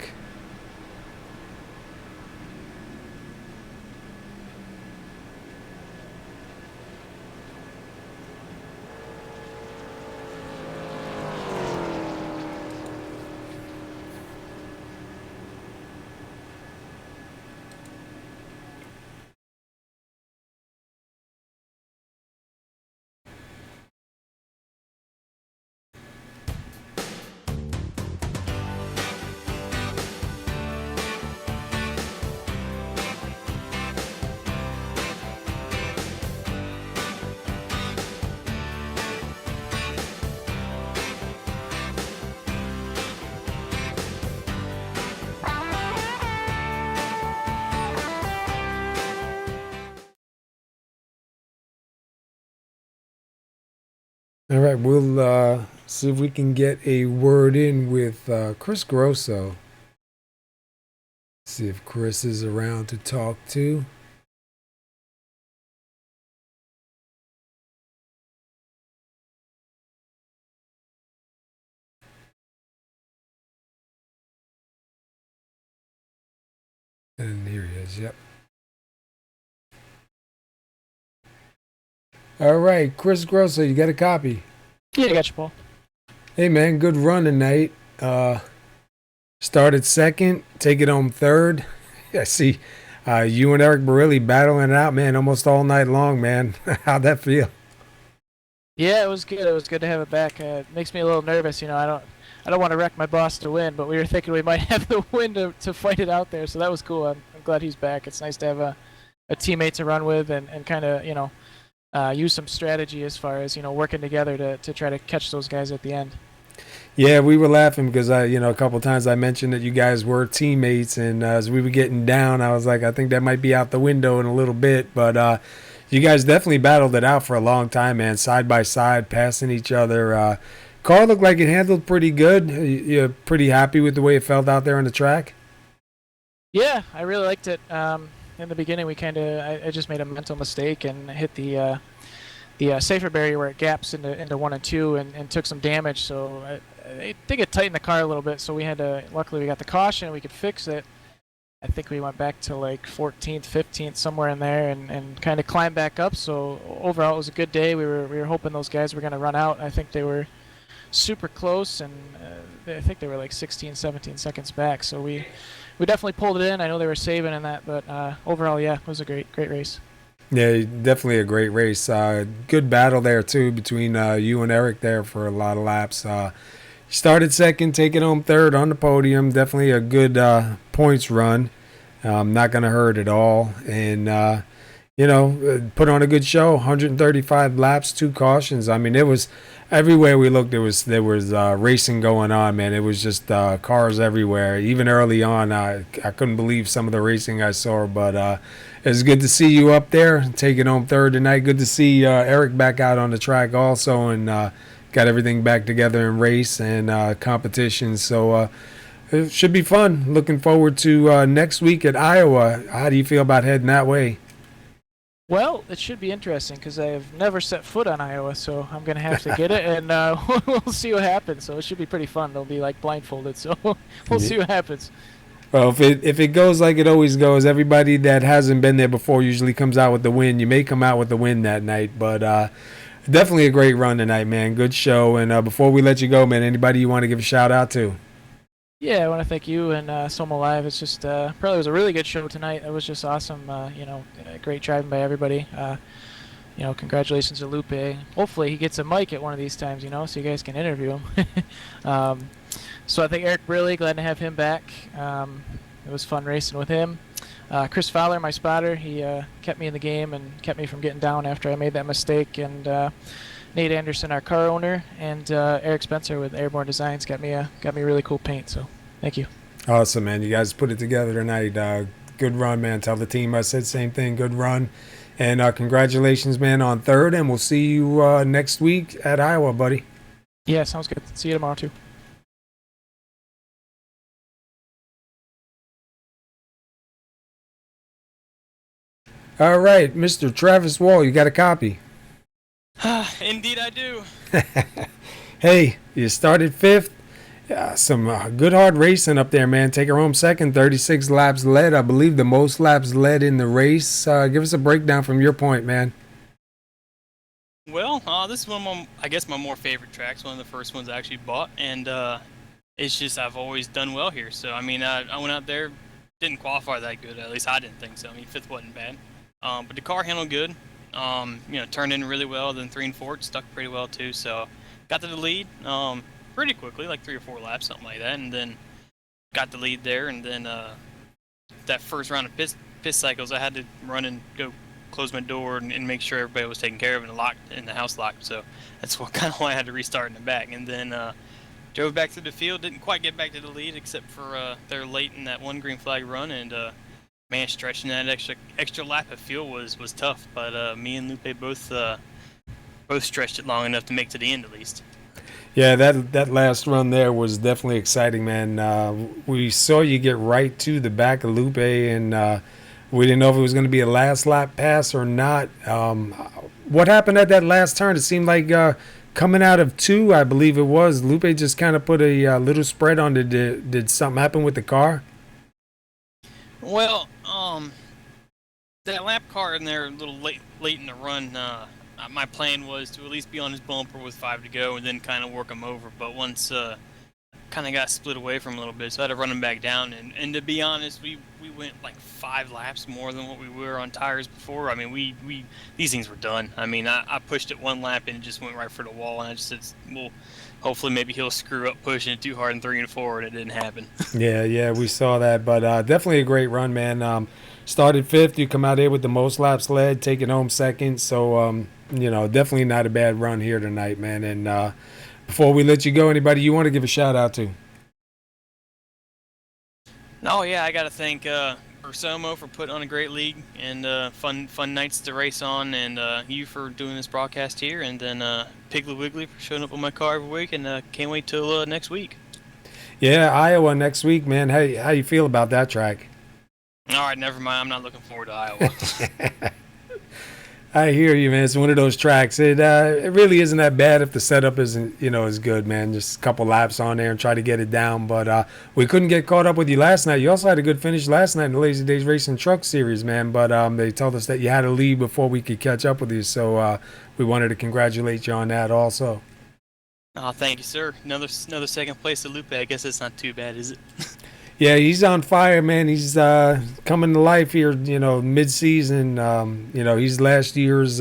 All right, we'll see if we can get a word in with Chris Grosso. See if Chris is around to talk to. And here he is, yep. All right, Chris Grosso, you got a copy?
Yeah, I got you, Paul.
Hey, man, good run tonight. Started 2nd, take it home 3rd. I see you and Eric Barilli battling it out, man, almost all night long, man. How'd that feel?
Yeah, it was good. It was good to have it back. It makes me a little nervous, you know. I don't want to wreck my boss to win, but we were thinking we might have the win to fight it out there, so that was cool. I'm glad he's back. It's nice to have a teammate to run with and kind of, you know, use some strategy as far as, you know, working together to try to catch those guys at the end.
Yeah, we were laughing because a couple of times I mentioned that you guys were teammates, and as we were getting down, I was like, I think that might be out the window in a little bit, but you guys definitely battled it out for a long time, man, side by side, passing each other. Car looked like it handled pretty good. You're pretty happy with the way it felt out there on the track?
Yeah, I really liked it. In the beginning, I just made a mental mistake and hit the safer barrier where it gaps into 1 and 2 and took some damage. So I think it tightened the car a little bit. So luckily we got the caution and we could fix it. I think we went back to like 14th, 15th, somewhere in there and kind of climbed back up. So overall, it was a good day. We were hoping those guys were going to run out. I think they were super close, and I think they were like 16, 17 seconds back. So we definitely pulled it in. I know they were saving in that, but overall, yeah, it was a great race.
Yeah, definitely a great race. Good battle there, too, between you and Eric there for a lot of laps. You started 2nd, taking home 3rd on the podium. Definitely a good points run. Not going to hurt at all. And, put on a good show. 135 laps, 2 cautions. I mean, it was everywhere we looked, there was racing going on, man. It was just cars everywhere. Even early on, I couldn't believe some of the racing I saw, but it's good to see you up there, taking home 3rd tonight. Good to see Eric back out on the track also, and got everything back together in race and competition. So It should be fun. Looking forward to next week at Iowa. How do you feel about heading that way?
Well, it should be interesting because I've never set foot on Iowa, so I'm gonna have to get it, and we'll see what happens. So it should be pretty fun. They'll be like blindfolded, so we'll see what happens.
Well, if it goes like it always goes, everybody that hasn't been there before usually comes out with the win. You may come out with the win that night, but definitely a great run tonight, man. Good show. And before we let you go, man, anybody you want to give a shout out to?
Yeah, I want to thank you and SoMo Live. It's just probably was a really good show tonight. It was just awesome. Great driving by everybody. Congratulations to Lupe. Hopefully he gets a mic at one of these times, so you guys can interview him. So I think Eric Briley, glad to have him back. It was fun racing with him. Chris Fowler, my spotter, he kept me in the game and kept me from getting down after I made that mistake. And Nate Anderson, our car owner, and Eric Spencer with Airborne Designs got me really cool paint. So thank you.
Awesome, man. You guys put it together tonight. Good run, man. Tell the team I said same thing. Good run. And congratulations, man, on third. And we'll see you next week at Iowa, buddy.
Yeah, sounds good. See you tomorrow, too.
All right, Mr. Travis Wall, you got a copy.
Indeed, I do.
Hey, you started fifth. Some good hard racing up there, man. Take her home second, 36 laps led. I believe the most laps led in the race. Give us a breakdown from your point, man.
Well, this is one of my more favorite tracks. One of the first ones I actually bought, and it's just I've always done well here. So I mean, I went out there, didn't qualify that good. At least I didn't think so. I mean, fifth wasn't bad, but the car handled good. Turned in really well. Then 3 and 4 it stuck pretty well too. So got to the lead pretty quickly, like 3 or 4 laps, something like that, and then got the lead there. And then that first round of pit cycles, I had to run and go close my door and make sure everybody was taken care of and the house locked. So that's why I had to restart in the back. And then drove back through the field. Didn't quite get back to the lead except for they're late in that one green flag run. And man, stretching that extra lap of fuel was tough. But me and Lupe both stretched it long enough to make to the end at least.
Yeah, that last run there was definitely exciting, man. We saw you get right to the back of Lupe, and we didn't know if it was going to be a last lap pass or not. What happened at that last turn? It seemed like coming out of 2, I believe it was, Lupe just kind of put a little spread on it. Did something happen with the car?
Well, that lap car in there a little late in the run, my plan was to at least be on his bumper with 5 to go and then kind of work him over. But once kind of got split away from him a little bit, so I had to run him back down. And to be honest, we went like 5 laps more than what we were on tires before. I mean, these things were done. I mean, I pushed it 1 lap and it just went right for the wall. And I just said, well, hopefully maybe he'll screw up pushing it too hard in 3 and 4, and it didn't happen.
Yeah, we saw that. But definitely a great run, man. Started 5th. You come out here with the most laps led, taking home 2nd. So, definitely not a bad run here tonight, man. And before we let you go, anybody you want to give a shout out to?
Oh yeah, I got to thank SoMo for putting on a great league and fun nights to race on, and you for doing this broadcast here, and then Piggly Wiggly for showing up on my car every week, and can't wait till next week.
Yeah, Iowa next week, man. How you feel about that track?
All right, never mind. I'm not looking forward to Iowa.
I hear you, man. It's one of those tracks. It really isn't that bad if the setup isn't, as good, man. Just a couple laps on there and try to get it down. But we couldn't get caught up with you last night. You also had a good finish last night in the Lazy Days Racing Truck Series, man. But they told us that you had to leave before we could catch up with you. So we wanted to congratulate you on that also.
Oh, thank you, sir. Another second place to Lupe. I guess that's not too bad, is it?
Yeah, he's on fire, man. He's coming to life here, mid-season. He's last year's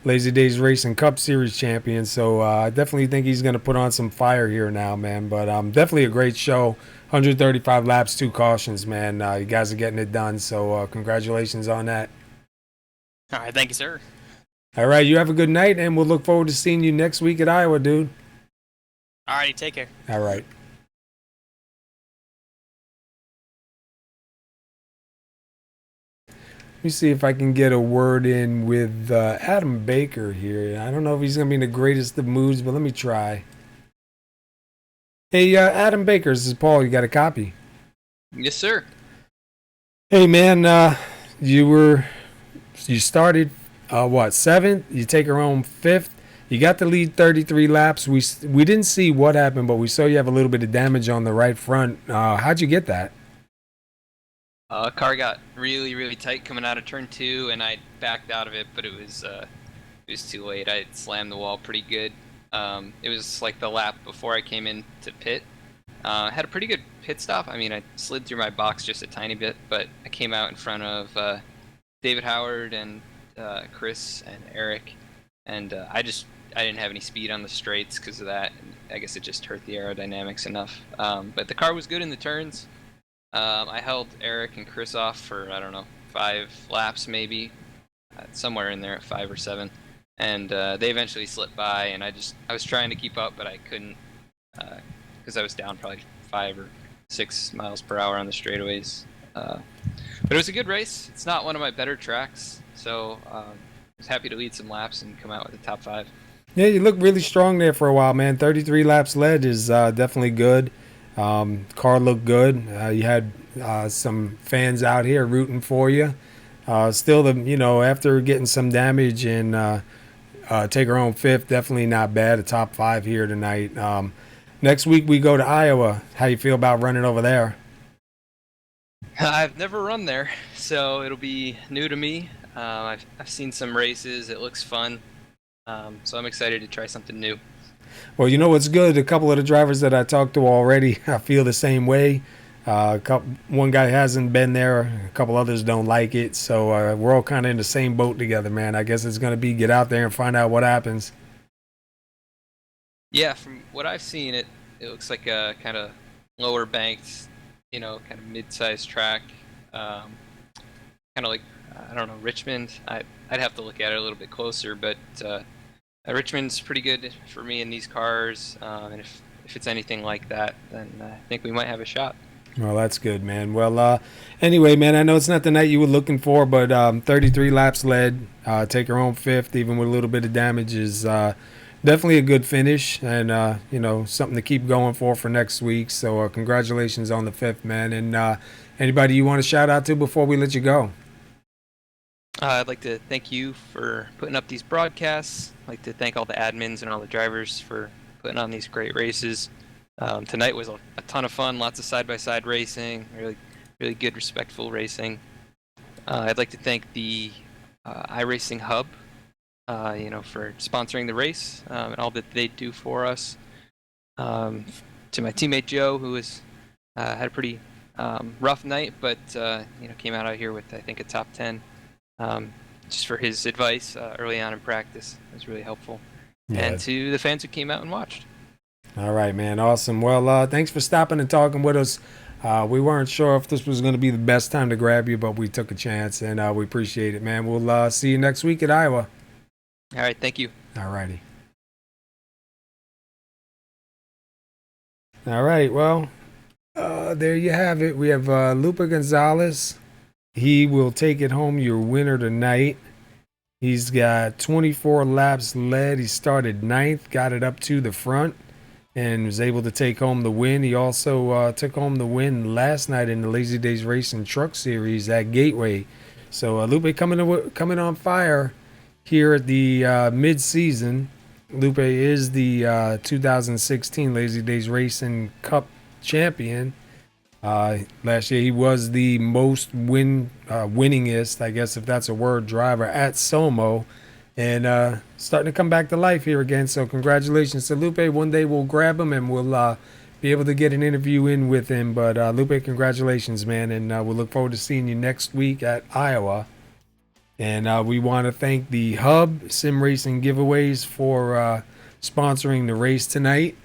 Lazy Days Racing Cup Series champion. So I definitely think he's going to put on some fire here now, man. But definitely a great show. 135 laps, 2 cautions, man. You guys are getting it done. So congratulations on that.
All right, thank you, sir.
All right, you have a good night, and we'll look forward to seeing you next week at Iowa, dude.
All righty, take care.
All right. Let me see if I can get a word in with Adam Baker here. I don't know if he's going to be in the greatest of moods, but let me try. Hey, Adam Baker, this is Paul. You got a copy?
Yes, sir.
Hey, man, you started what, seventh? You take her home fifth. You got the lead 33 laps. We didn't see what happened, but we saw you have a little bit of damage on the right front. How'd you get that?
Car got really, really tight coming out of turn 2, and I backed out of it, but it was too late. I slammed the wall pretty good. It was like the lap before I came in to pit. I had a pretty good pit stop. I mean, I slid through my box just a tiny bit, but I came out in front of David Howard and Chris and Eric, and I didn't have any speed on the straights because of that. And I guess it just hurt the aerodynamics enough. But the car was good in the turns. I held Eric and Chris off for, I don't know, 5 laps maybe, somewhere in there at 5 or 7. And they eventually slipped by, and I was trying to keep up, but I couldn't because I was down probably 5 or 6 miles per hour on the straightaways. But it was a good race. It's not one of my better tracks, so I was happy to lead some laps and come out with the top 5.
Yeah, you look really strong there for a while, man. 33 laps led is definitely good. Car looked good. You had some fans out here rooting for you. Still, after getting some damage and take her home fifth, definitely not bad. A top 5 here tonight. Next week we go to Iowa. How you feel about running over there?
I've never run there, so it'll be new to me. I've seen some races. It looks fun, so I'm excited to try something new.
Well, you know what's good? A couple of the drivers that I talked to already, I feel the same way. One guy hasn't been there. A couple others don't like it. So we're all kind of in the same boat together, man. I guess it's going to be get out there and find out what happens.
Yeah, from what I've seen, it looks like a kind of lower banked, kind of mid-sized track. Kind of like, I don't know, Richmond. I'd have to look at it a little bit closer, but Richmond's pretty good for me in these cars, and if it's anything like that, then I think we might have a shot.
Well, that's good, man. Well, anyway, man, I know it's not the night you were looking for, but 33 laps led, take her home fifth, even with a little bit of damage, is definitely a good finish, and something to keep going for next week. So congratulations on the fifth, man. And anybody you want to shout out to before we let you go?
I'd like to thank you for putting up these broadcasts. I'd like to thank all the admins and all the drivers for putting on these great races. Tonight was a ton of fun, lots of side-by-side racing, really, really good, respectful racing. I'd like to thank the iRacing Hub, for sponsoring the race and all that they do for us. To my teammate Joe, who had a pretty rough night, but came out here with, I think, a top 10. Just for his advice early on in practice. It was really helpful. Yeah. And to the fans who came out and watched.
All right, man. Awesome. Well, thanks for stopping and talking with us. We weren't sure if this was going to be the best time to grab you, but we took a chance, and we appreciate it, man. We'll see you next week at Iowa.
All right. Thank you.
All righty. All right. Well, there you have it. We have Lupe Gonzalez. He will take it home, your winner tonight. He's got 24 laps led. He started 9th, got it up to the front, and was able to take home the win. He also took home the win last night in the Lazy Days Racing Truck Series at Gateway. So Lupe coming on fire here at the mid-season. Lupe is the 2016 Lazy Days Racing Cup champion. Last year he was the most winningest, I guess if that's a word, driver at SoMo, and starting to come back to life here again. So congratulations to Lupe. One day we'll grab him and we'll be able to get an interview in with him. But Lupe, congratulations, man, and we'll look forward to seeing you next week at Iowa. And we want to thank the Hub Sim Racing Giveaways for sponsoring the race tonight.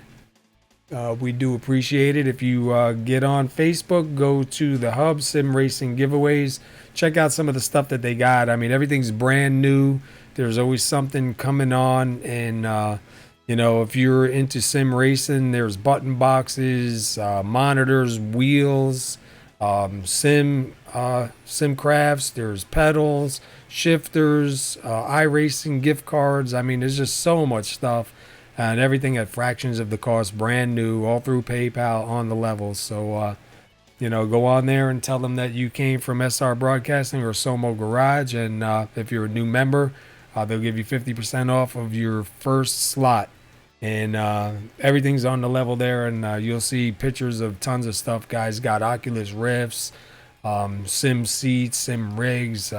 We do appreciate it. If you get on Facebook, go to the Hub Sim Racing Giveaways. Check out some of the stuff that they got. I mean, everything's brand new. There's always something coming on. And, if you're into sim racing, there's button boxes, monitors, wheels, sim crafts. There's pedals, shifters, iRacing gift cards. I mean, there's just so much stuff. and everything at fractions of the cost, brand new, all through PayPal on the level. So, go on there and tell them that you came from SR Broadcasting or SoMo Garage. And if you're a new member, they'll give you 50% off of your first slot. And everything's on the level there. And you'll see pictures of tons of stuff. Guys got Oculus Rifts, sim seats, sim rigs,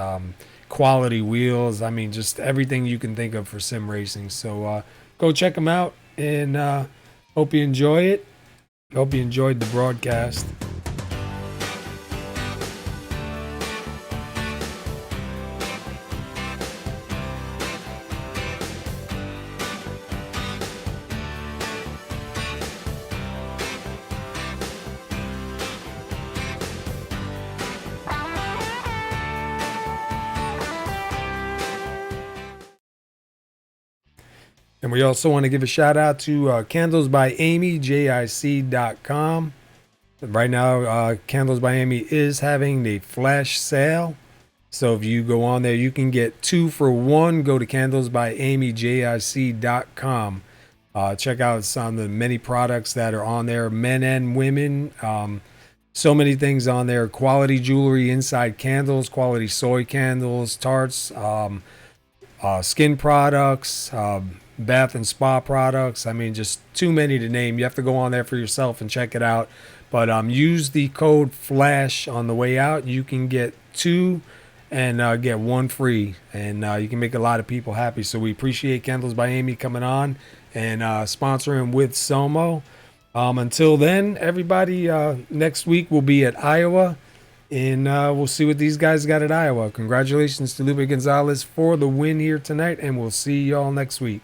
quality wheels. I mean, just everything you can think of for sim racing. So go check them out. And hope you enjoy it. Hope you enjoyed the broadcast. And we also want to give a shout out to Candles by Amy, JIC.com. Right now, Candles by Amy is having the flash sale. So if you go on there, you can get 2 for 1. Go to candlesbyamyjic.com. Check out some of the many products that are on there, men and women. So many things on there. Quality jewelry, inside candles, quality soy candles, tarts, skin products, bath and spa products. I mean, just too many to name. You have to go on there for yourself and check it out. But use the code FLASH on the way out. You can get 2 and get 1 free. And you can make a lot of people happy. So we appreciate Candles by Amy coming on and sponsoring with SoMo. Until then, everybody, next week we'll be at Iowa. And we'll see what these guys got at Iowa. Congratulations to Lupe Gonzalez for the win here tonight. And we'll see y'all next week.